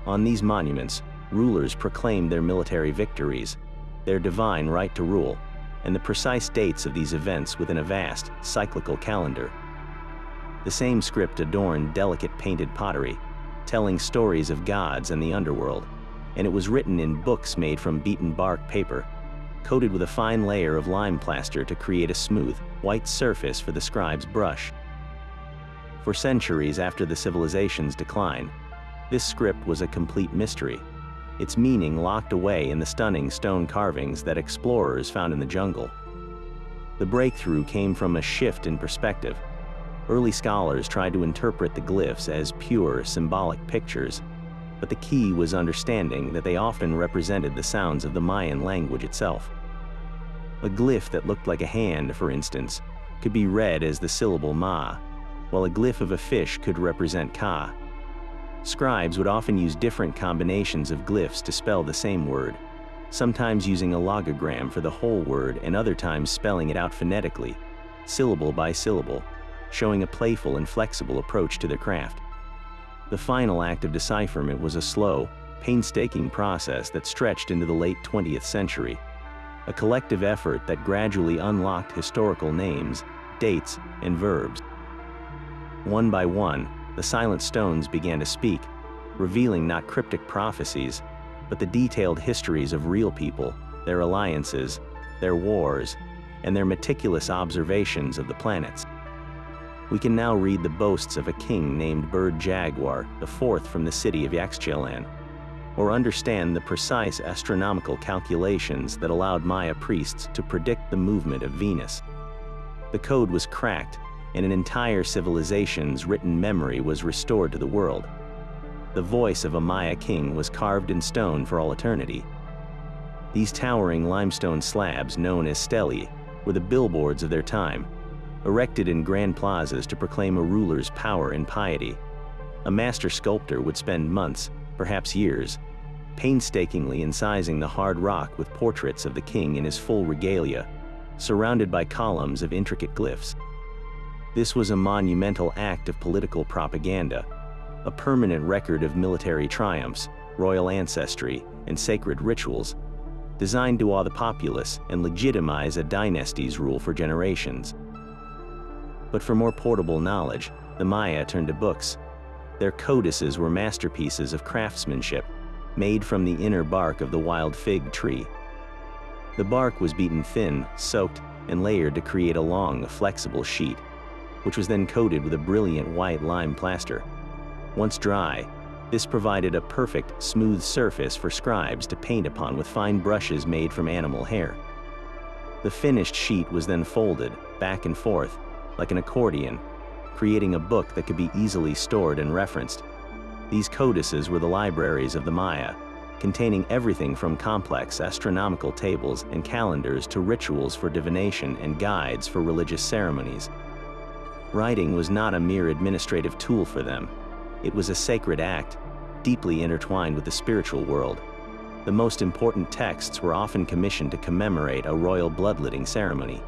On these monuments, rulers proclaimed their military victories, their divine right to rule, and the precise dates of these events within a vast, cyclical calendar. The same script adorned delicate painted pottery, telling stories of gods and the underworld, and it was written in books made from beaten bark paper, coated with a fine layer of lime plaster to create a smooth, white surface for the scribe's brush. For centuries after the civilization's decline, this script was a complete mystery, its meaning locked away in the stunning stone carvings that explorers found in the jungle. The breakthrough came from a shift in perspective. Early scholars tried to interpret the glyphs as pure, symbolic pictures, but the key was understanding that they often represented the sounds of the Mayan language itself. A glyph that looked like a hand, for instance, could be read as the syllable ma, while a glyph of a fish could represent ka. Scribes would often use different combinations of glyphs to spell the same word, sometimes using a logogram for the whole word and other times spelling it out phonetically, syllable by syllable, showing a playful and flexible approach to their craft. The final act of decipherment was a slow, painstaking process that stretched into the late 20th century, a collective effort that gradually unlocked historical names, dates, and verbs. One by one, the silent stones began to speak, revealing not cryptic prophecies, but the detailed histories of real people, their alliances, their wars, and their meticulous observations of the planets. We can now read the boasts of a king named Bird Jaguar, the fourth from the city of Yaxchilan, or understand the precise astronomical calculations that allowed Maya priests to predict the movement of Venus. The code was cracked, and an entire civilization's written memory was restored to the world. The voice of a Maya king was carved in stone for all eternity. These towering limestone slabs, known as stelae, were the billboards of their time, erected in grand plazas to proclaim a ruler's power and piety. A master sculptor would spend months, perhaps years, painstakingly incising the hard rock with portraits of the king in his full regalia, surrounded by columns of intricate glyphs. This was a monumental act of political propaganda, a permanent record of military triumphs, royal ancestry, and sacred rituals, designed to awe the populace and legitimize a dynasty's rule for generations. But for more portable knowledge, the Maya turned to books. Their codices were masterpieces of craftsmanship, made from the inner bark of the wild fig tree. The bark was beaten thin, soaked, and layered to create a long, flexible sheet, which was then coated with a brilliant white lime plaster. Once dry, this provided a perfect, smooth surface for scribes to paint upon with fine brushes made from animal hair. The finished sheet was then folded, back and forth, like an accordion, creating a book that could be easily stored and referenced. These codices were the libraries of the Maya, containing everything from complex astronomical tables and calendars to rituals for divination and guides for religious ceremonies. Writing was not a mere administrative tool for them. It was a sacred act, deeply intertwined with the spiritual world. The most important texts were often commissioned to commemorate a royal bloodletting ceremony.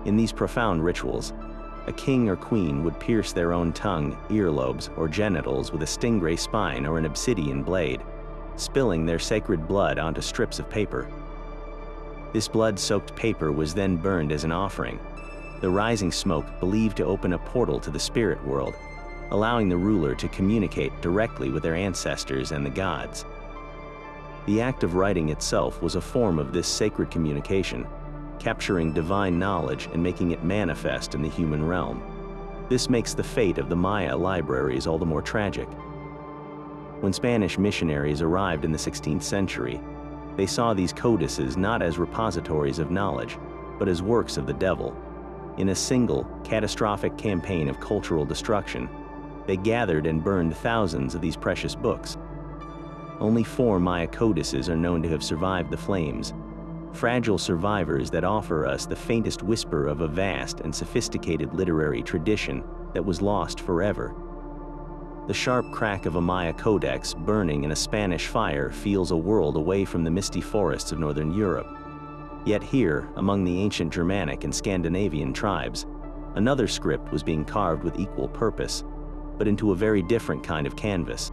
In these profound rituals, a king or queen would pierce their own tongue, earlobes, or genitals with a stingray spine or an obsidian blade, spilling their sacred blood onto strips of paper. This blood-soaked paper was then burned as an offering, the rising smoke believed to open a portal to the spirit world, allowing the ruler to communicate directly with their ancestors and the gods. The act of writing itself was a form of this sacred communication, capturing divine knowledge and making it manifest in the human realm. This makes the fate of the Maya libraries all the more tragic. When Spanish missionaries arrived in the 16th century, they saw these codices not as repositories of knowledge, but as works of the devil. In a single, catastrophic campaign of cultural destruction, they gathered and burned thousands of these precious books. Only 4 Maya codices are known to have survived the flames, fragile survivors that offer us the faintest whisper of a vast and sophisticated literary tradition that was lost forever. The sharp crack of a Maya codex burning in a Spanish fire feels a world away from the misty forests of northern Europe. Yet here, among the ancient Germanic and Scandinavian tribes, another script was being carved with equal purpose, but into a very different kind of canvas.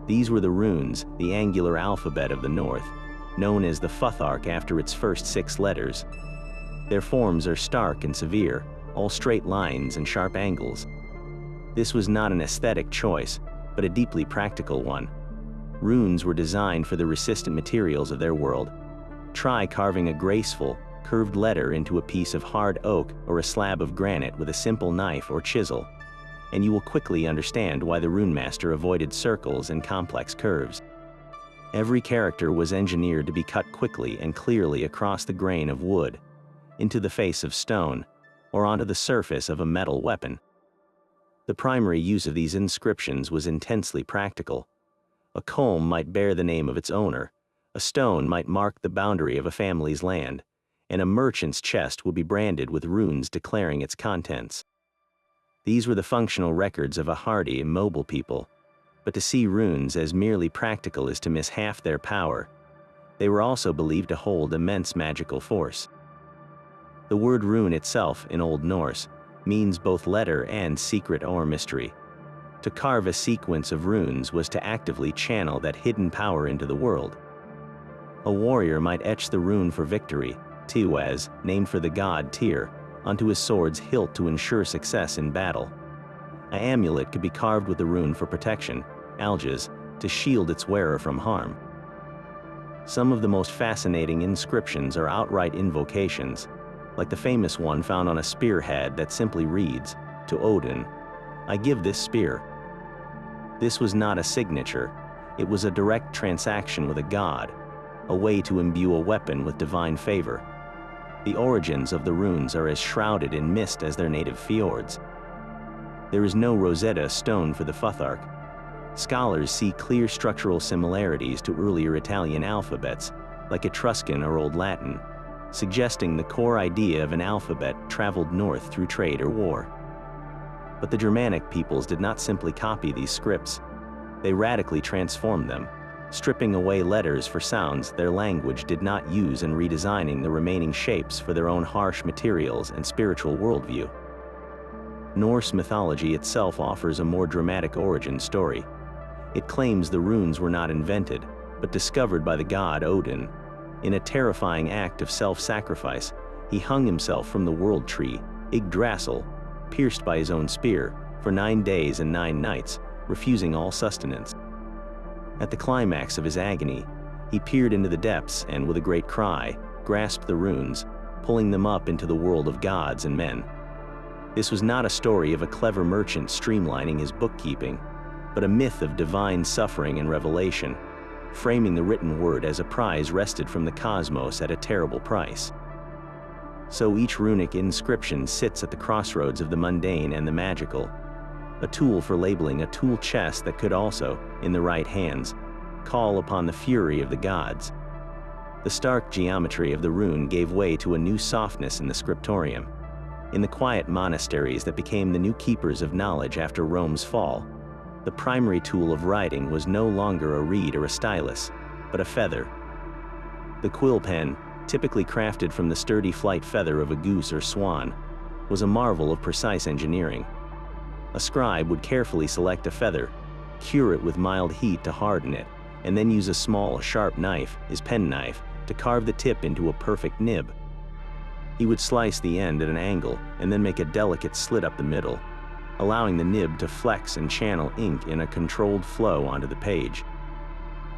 These were the runes, the angular alphabet of the north, known as the Futhark after its first 6 letters. Their forms are stark and severe, all straight lines and sharp angles. This was not an aesthetic choice, but a deeply practical one. Runes were designed for the resistant materials of their world. Try carving a graceful, curved letter into a piece of hard oak or a slab of granite with a simple knife or chisel, and you will quickly understand why the runemaster avoided circles and complex curves. Every character was engineered to be cut quickly and clearly across the grain of wood, into the face of stone, or onto the surface of a metal weapon. The primary use of these inscriptions was intensely practical. A comb might bear the name of its owner, a stone might mark the boundary of a family's land, and a merchant's chest would be branded with runes declaring its contents. These were the functional records of a hardy, mobile people, but to see runes as merely practical is to miss half their power. They were also believed to hold immense magical force. The word rune itself, in Old Norse, means both letter and secret or mystery. To carve a sequence of runes was to actively channel that hidden power into the world. A warrior might etch the rune for victory, Tiwaz, named for the god Tyr, onto his sword's hilt to ensure success in battle. An amulet could be carved with the rune for protection, Algiz, to shield its wearer from harm. Some of the most fascinating inscriptions are outright invocations, like the famous one found on a spearhead that simply reads, "To Odin, I give this spear." This was not a signature, it was a direct transaction with a god, a way to imbue a weapon with divine favor. the origins of the runes are as shrouded in mist as their native fjords. There is no Rosetta Stone for the Futhark. Scholars see clear structural similarities to earlier Italian alphabets, like Etruscan or Old Latin, suggesting the core idea of an alphabet traveled north through trade or war. But the Germanic peoples did not simply copy these scripts. They radically transformed them, stripping away letters for sounds their language did not use and redesigning the remaining shapes for their own harsh materials and spiritual worldview. Norse mythology itself offers a more dramatic origin story. It claims the runes were not invented, but discovered by the god Odin. In a terrifying act of self-sacrifice, he hung himself from the world tree, Yggdrasil, pierced by his own spear, for 9 days and 9 nights, refusing all sustenance. At the climax of his agony, he peered into the depths and, with a great cry, grasped the runes, pulling them up into the world of gods and men. This was not a story of a clever merchant streamlining his bookkeeping, but a myth of divine suffering and revelation, framing the written word as a prize wrested from the cosmos at a terrible price. So each runic inscription sits at the crossroads of the mundane and the magical, a tool for labeling a tool chest that could also, in the right hands, call upon the fury of the gods. The stark geometry of the rune gave way to a new softness in the scriptorium. In the quiet monasteries that became the new keepers of knowledge after Rome's fall, the primary tool of writing was no longer a reed or a stylus, but a feather. The quill pen, typically crafted from the sturdy flight feather of a goose or swan, was a marvel of precise engineering. A scribe would carefully select a feather, cure it with mild heat to harden it, and then use a small, sharp knife, his penknife, to carve the tip into a perfect nib. He would slice the end at an angle and then make a delicate slit up the middle, allowing the nib to flex and channel ink in a controlled flow onto the page.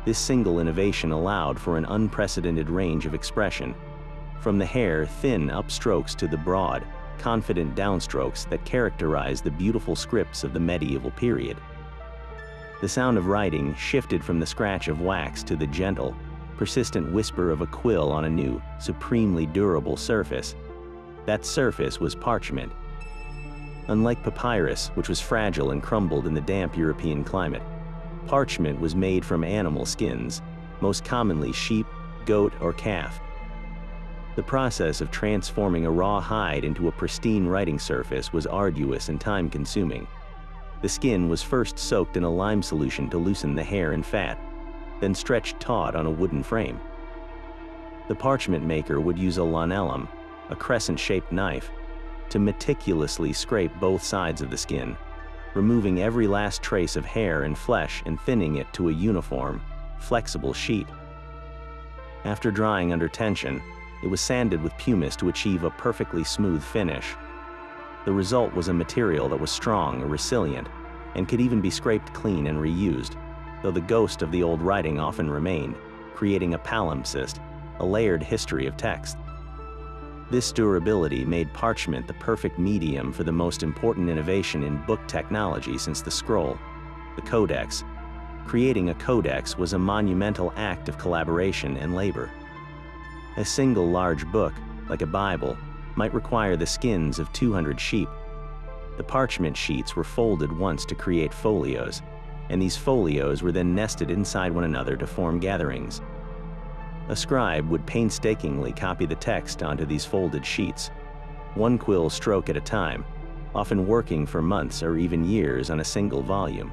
This single innovation allowed for an unprecedented range of expression, from the hair thin upstrokes to the broad, confident downstrokes that characterize the beautiful scripts of the medieval period. The sound of writing shifted from the scratch of wax to the gentle, persistent whisper of a quill on a new, supremely durable surface. That surface was parchment. Unlike papyrus, which was fragile and crumbled in the damp European climate, parchment was made from animal skins, most commonly sheep, goat, or calf. The process of transforming a raw hide into a pristine writing surface was arduous and time-consuming. The skin was first soaked in a lime solution to loosen the hair and fat, then stretched taut on a wooden frame. The parchment maker would use a lanellum, a crescent-shaped knife, to meticulously scrape both sides of the skin, removing every last trace of hair and flesh and thinning it to a uniform, flexible sheet. After drying under tension, it was sanded with pumice to achieve a perfectly smooth finish. The result was a material that was strong and resilient, and could even be scraped clean and reused, though the ghost of the old writing often remained, creating a palimpsest, a layered history of text. This durability made parchment the perfect medium for the most important innovation in book technology since the scroll, the codex. Creating a codex was a monumental act of collaboration and labor. A single large book, like a Bible, might require the skins of 200 sheep. The parchment sheets were folded once to create folios, and these folios were then nested inside one another to form gatherings. A scribe would painstakingly copy the text onto these folded sheets, one quill stroke at a time, often working for months or even years on a single volume.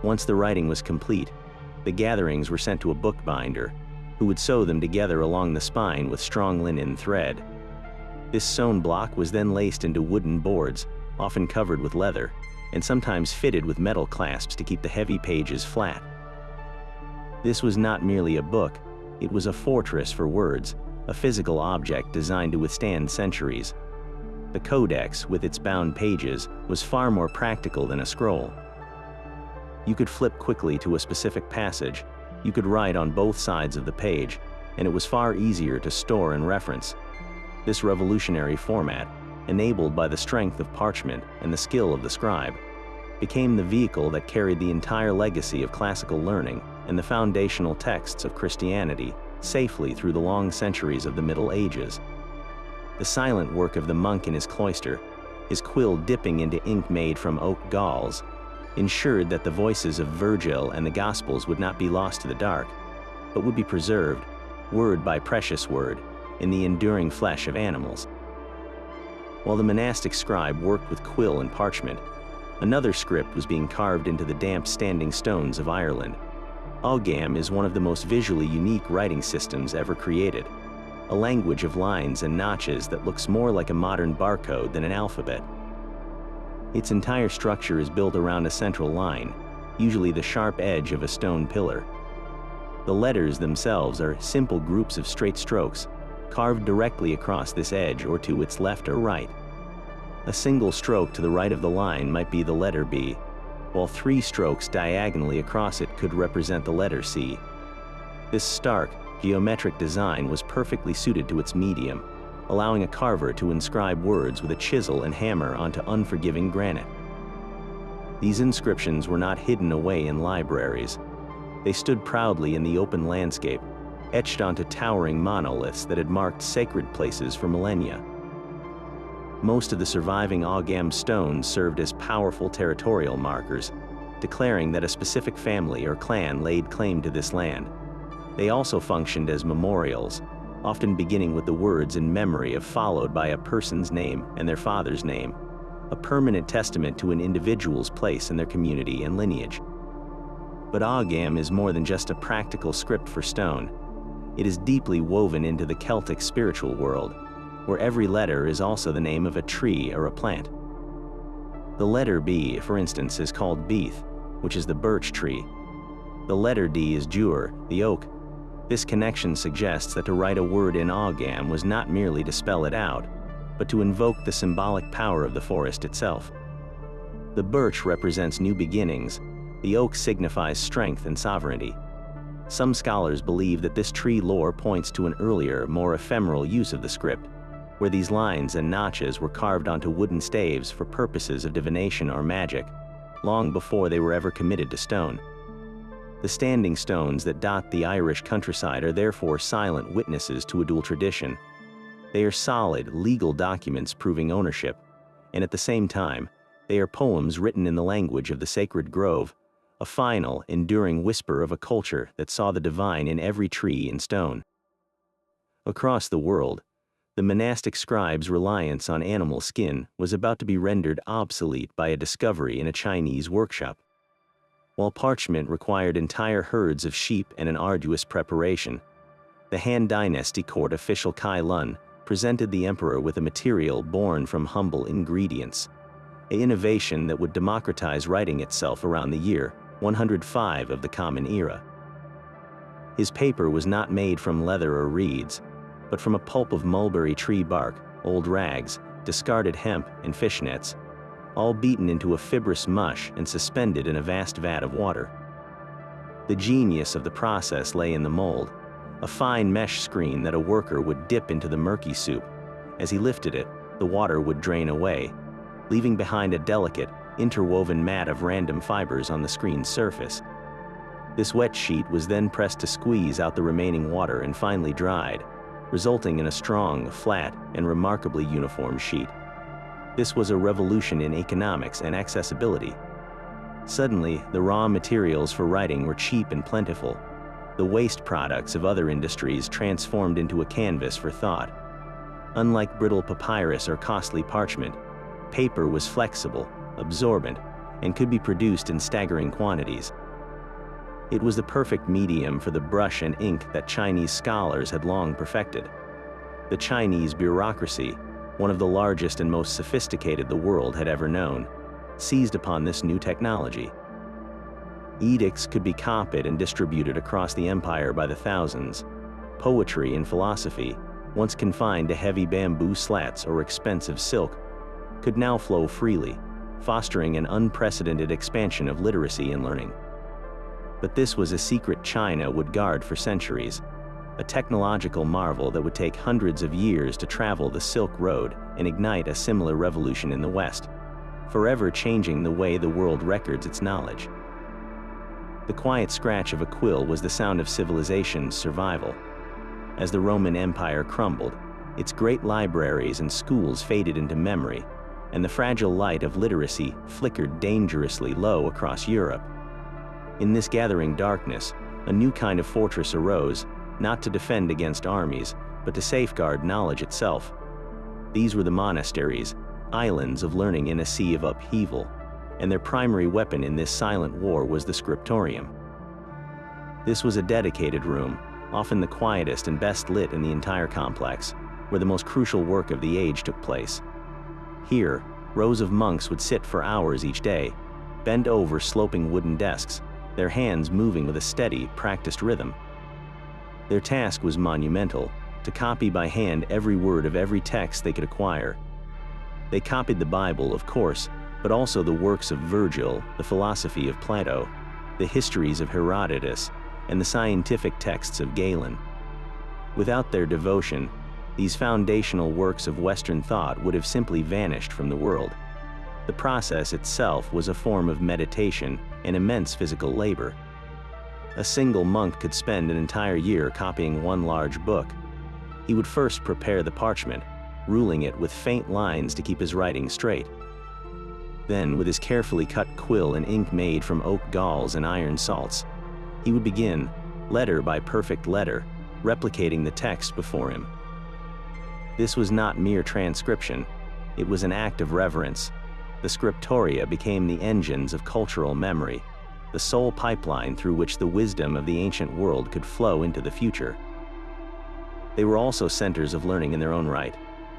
Once the writing was complete, the gatherings were sent to a bookbinder, who would sew them together along the spine with strong linen thread. This sewn block was then laced into wooden boards, often covered with leather, and sometimes fitted with metal clasps to keep the heavy pages flat. This was not merely a book, it was a fortress for words, a physical object designed to withstand centuries. The codex, with its bound pages, was far more practical than a scroll. You could flip quickly to a specific passage, you could write on both sides of the page, and it was far easier to store and reference. This revolutionary format, enabled by the strength of parchment and the skill of the scribe, became the vehicle that carried the entire legacy of classical learning and the foundational texts of Christianity safely through the long centuries of the Middle Ages. the silent work of the monk in his cloister, his quill dipping into ink made from oak galls, ensured that the voices of Virgil and the Gospels would not be lost to the dark, but would be preserved, word by precious word, in the enduring flesh of animals. While the monastic scribe worked with quill and parchment, another script was being carved into the damp standing stones of Ireland. Ogham is one of the most visually unique writing systems ever created, a language of lines and notches that looks more like a modern barcode than an alphabet. Its entire structure is built around a central line, usually the sharp edge of a stone pillar. The letters themselves are simple groups of straight strokes, carved directly across this edge or to its left or right. A single stroke to the right of the line might be the letter B, while 3 strokes diagonally across it could represent the letter C. This stark, geometric design was perfectly suited to its medium, allowing a carver to inscribe words with a chisel and hammer onto unforgiving granite. These inscriptions were not hidden away in libraries. They stood proudly in the open landscape, etched onto towering monoliths that had marked sacred places for millennia. Most of the surviving Ogham stones served as powerful territorial markers, declaring that a specific family or clan laid claim to this land. They also functioned as memorials, often beginning with the words in memory of followed by a person's name and their father's name, a permanent testament to an individual's place in their community and lineage. But Ogham is more than just a practical script for stone. It is deeply woven into the Celtic spiritual world, where every letter is also the name of a tree or a plant. The letter B, for instance, is called Beith, which is the birch tree. The letter D is Dŵr, the oak. This connection suggests that to write a word in Ogham was not merely to spell it out, but to invoke the symbolic power of the forest itself. The birch represents new beginnings. The oak signifies strength and sovereignty. Some scholars believe that this tree lore points to an earlier, more ephemeral use of the script, where these lines and notches were carved onto wooden staves for purposes of divination or magic, long before they were ever committed to stone. The standing stones that dot the Irish countryside are therefore silent witnesses to a dual tradition. They are solid, legal documents proving ownership, and at the same time, they are poems written in the language of the sacred grove, a final, enduring whisper of a culture that saw the divine in every tree and stone. Across the world, the monastic scribe's reliance on animal skin was about to be rendered obsolete by a discovery in a Chinese workshop. While parchment required entire herds of sheep and an arduous preparation, the Han Dynasty court official Kai Lun presented the emperor with a material born from humble ingredients, an innovation that would democratize writing itself around the year 105 of the Common Era. His paper was not made from leather or reeds, but from a pulp of mulberry tree bark, old rags, discarded hemp, and fishnets, all beaten into a fibrous mush and suspended in a vast vat of water. The genius of the process lay in the mold, a fine mesh screen that a worker would dip into the murky soup. As he lifted it, the water would drain away, leaving behind a delicate, interwoven mat of random fibers on the screen's surface. This wet sheet was then pressed to squeeze out the remaining water and finally dried, resulting in a strong, flat, and remarkably uniform sheet. This was a revolution in economics and accessibility. Suddenly, the raw materials for writing were cheap and plentiful, the waste products of other industries transformed into a canvas for thought. Unlike brittle papyrus or costly parchment, paper was flexible, absorbent, and could be produced in staggering quantities. It was the perfect medium for the brush and ink that Chinese scholars had long perfected. The Chinese bureaucracy, one of the largest and most sophisticated the world had ever known, seized upon this new technology. Edicts could be copied and distributed across the empire by the thousands. Poetry and philosophy, once confined to heavy bamboo slats or expensive silk, could now flow freely, fostering an unprecedented expansion of literacy and learning. But this was a secret China would guard for centuries, a technological marvel that would take hundreds of years to travel the Silk Road and ignite a similar revolution in the West, forever changing the way the world records its knowledge. The quiet scratch of a quill was the sound of civilization's survival. As the Roman Empire crumbled, Its great libraries and schools faded into memory, and the fragile light of literacy flickered dangerously low across Europe. In this gathering darkness, a new kind of fortress arose, not to defend against armies, but to safeguard knowledge itself. These were the monasteries, islands of learning in a sea of upheaval, and their primary weapon in this silent war was the scriptorium. This was a dedicated room, often the quietest and best lit in the entire complex, where the most crucial work of the age took place. Here, rows of monks would sit for hours each day, bent over sloping wooden desks, their hands moving with a steady, practiced rhythm. Their task was monumental, to copy by hand every word of every text they could acquire. They copied the Bible, of course, but also the works of Virgil, the philosophy of Plato, the histories of Herodotus, and the scientific texts of Galen. Without their devotion, these foundational works of Western thought would have simply vanished from the world. The process itself was a form of meditation and immense physical labor. A single monk could spend an entire year copying one large book. He would first prepare the parchment, ruling it with faint lines to keep his writing straight. Then, with his carefully cut quill and ink made from oak galls and iron salts, he would begin, letter by perfect letter, replicating the text before him. This was not mere transcription, it was an act of reverence. The scriptoria became the engines of cultural memory, the sole pipeline through which the wisdom of the ancient world could flow into the future. They were also centers of learning in their own right,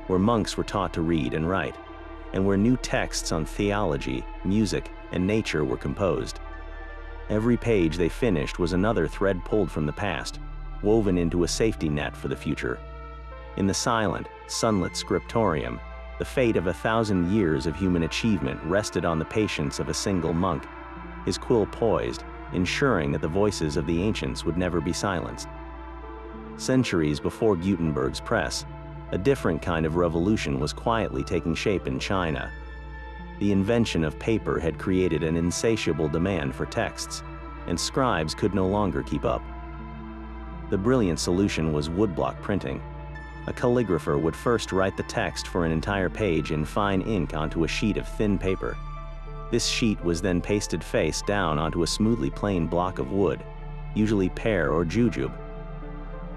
where monks were taught to read and write, and where new texts on theology, music, and nature were composed. Every page they finished was another thread pulled from the past, woven into a safety net for the future. In the silent, sunlit scriptorium, the fate of 1,000 years of human achievement rested on the patience of a single monk, his quill poised, ensuring that the voices of the ancients would never be silenced. Centuries before Gutenberg's press, a different kind of revolution was quietly taking shape in China. The invention of paper had created an insatiable demand for texts, and scribes could no longer keep up. The brilliant solution was woodblock printing. A calligrapher would first write the text for an entire page in fine ink onto a sheet of thin paper. This sheet was then pasted face down onto a smoothly planed block of wood, usually pear or jujube.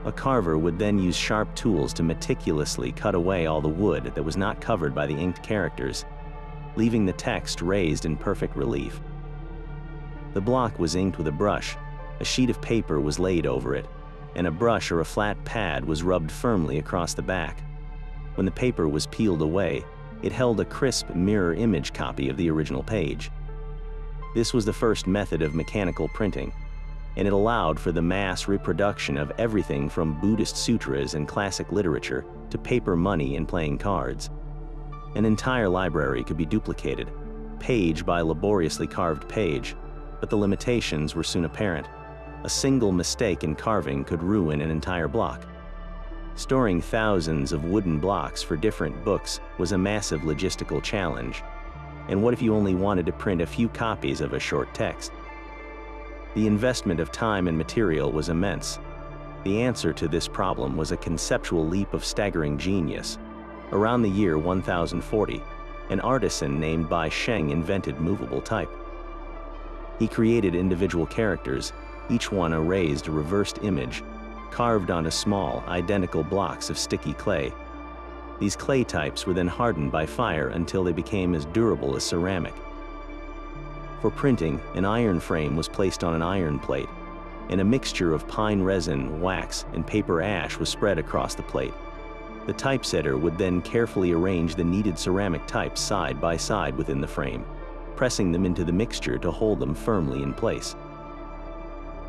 A carver would then use sharp tools to meticulously cut away all the wood that was not covered by the inked characters, leaving the text raised in perfect relief. The block was inked with a brush, a sheet of paper was laid over it, and a brush or a flat pad was rubbed firmly across the back. When the paper was peeled away, it held a crisp mirror image copy of the original page. This was the first method of mechanical printing, and it allowed for the mass reproduction of everything from Buddhist sutras and classic literature to paper money and playing cards. An entire library could be duplicated, page by laboriously carved page, but the limitations were soon apparent. A single mistake in carving could ruin an entire block. Storing thousands of wooden blocks for different books was a massive logistical challenge. And what if you only wanted to print a few copies of a short text? The investment of time and material was immense. The answer to this problem was a conceptual leap of staggering genius. Around the year 1040, an artisan named Bai Sheng invented movable type. He created individual characters, each one a raised, reversed image, carved onto small, identical blocks of sticky clay. These clay types were then hardened by fire until they became as durable as ceramic. For printing, an iron frame was placed on an iron plate, and a mixture of pine resin, wax, and paper ash was spread across the plate. The typesetter would then carefully arrange the needed ceramic types side by side within the frame, pressing them into the mixture to hold them firmly in place.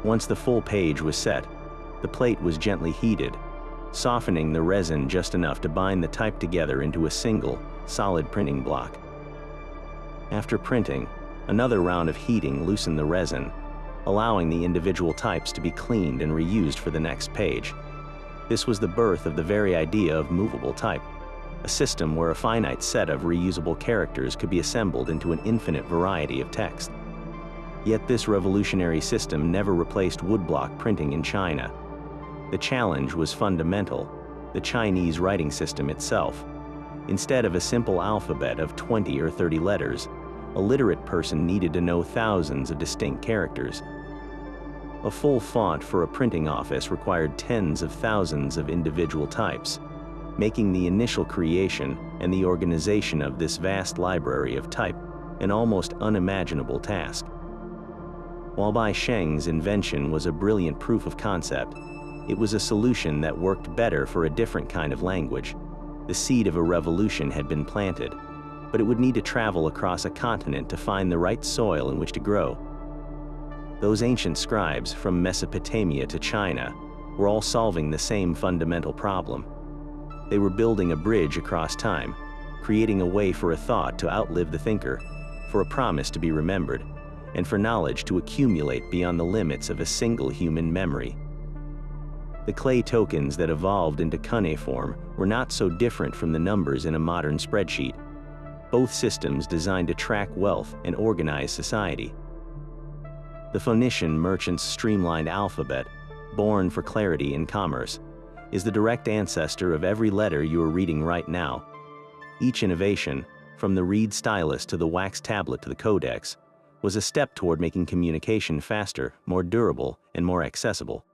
Once the full page was set, the plate was gently heated, softening the resin just enough to bind the type together into a single, solid printing block. After printing, another round of heating loosened the resin, allowing the individual types to be cleaned and reused for the next page. This was the birth of the very idea of movable type, a system where a finite set of reusable characters could be assembled into an infinite variety of text. Yet this revolutionary system never replaced woodblock printing in China. The challenge was fundamental. the Chinese writing system itself. Instead of a simple alphabet of 20 or 30 letters, a literate person needed to know thousands of distinct characters. A full font for a printing office required tens of thousands of individual types, making the initial creation and the organization of this vast library of type an almost unimaginable task. While Bai Sheng's invention was a brilliant proof of concept, it was a solution that worked better for a different kind of language. The seed of a revolution had been planted, but it would need to travel across a continent to find the right soil in which to grow. Those ancient scribes from Mesopotamia to China were all solving the same fundamental problem. They were building a bridge across time, creating a way for a thought to outlive the thinker, for a promise to be remembered, and for knowledge to accumulate beyond the limits of a single human memory. The clay tokens that evolved into cuneiform were not so different from the numbers in a modern spreadsheet, both systems designed to track wealth and organize society. The Phoenician merchant's streamlined alphabet, born for clarity in commerce, is the direct ancestor of every letter you are reading right now. Each innovation, from the reed stylus to the wax tablet to the codex, was a step toward making communication faster, more durable, and more accessible.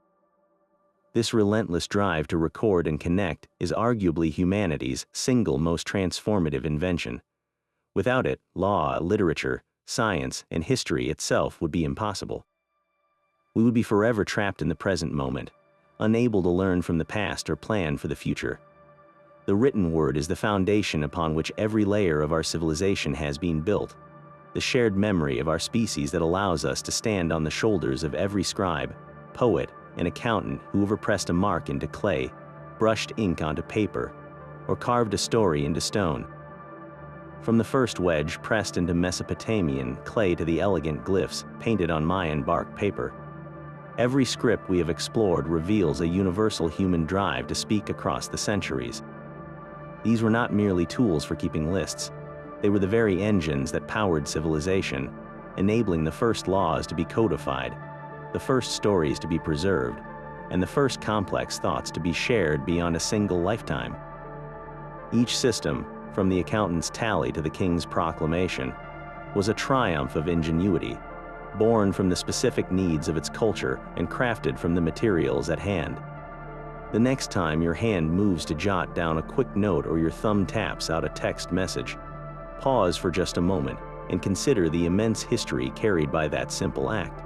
This relentless drive to record and connect is arguably humanity's single most transformative invention. Without it, law, literature, science, and history itself would be impossible. We would be forever trapped in the present moment, unable to learn from the past or plan for the future. The written word is the foundation upon which every layer of our civilization has been built, the shared memory of our species that allows us to stand on the shoulders of every scribe, poet, and accountant who ever pressed a mark into clay, brushed ink onto paper, or carved a story into stone. From the first wedge pressed into Mesopotamian clay to the elegant glyphs painted on Mayan bark paper, every script we have explored reveals a universal human drive to speak across the centuries. These were not merely tools for keeping lists. They were the very engines that powered civilization, enabling the first laws to be codified, the first stories to be preserved, and the first complex thoughts to be shared beyond a single lifetime. Each system, from the accountant's tally to the king's proclamation, was a triumph of ingenuity, born from the specific needs of its culture and crafted from the materials at hand. The next time your hand moves to jot down a quick note or your thumb taps out a text message, pause for just a moment and consider the immense history carried by that simple act.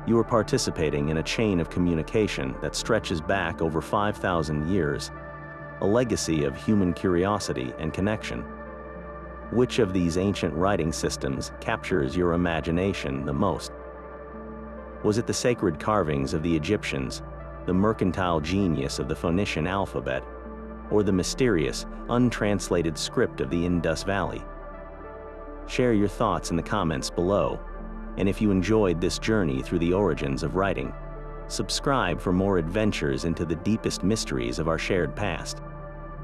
You are participating in a chain of communication that stretches back over 5,000 years, a legacy of human curiosity and connection. Which of these ancient writing systems captures your imagination the most? Was it the sacred carvings of the Egyptians, the mercantile genius of the Phoenician alphabet, or the mysterious, untranslated script of the Indus Valley? Share your thoughts in the comments below, and if you enjoyed this journey through the origins of writing, subscribe for more adventures into the deepest mysteries of our shared past.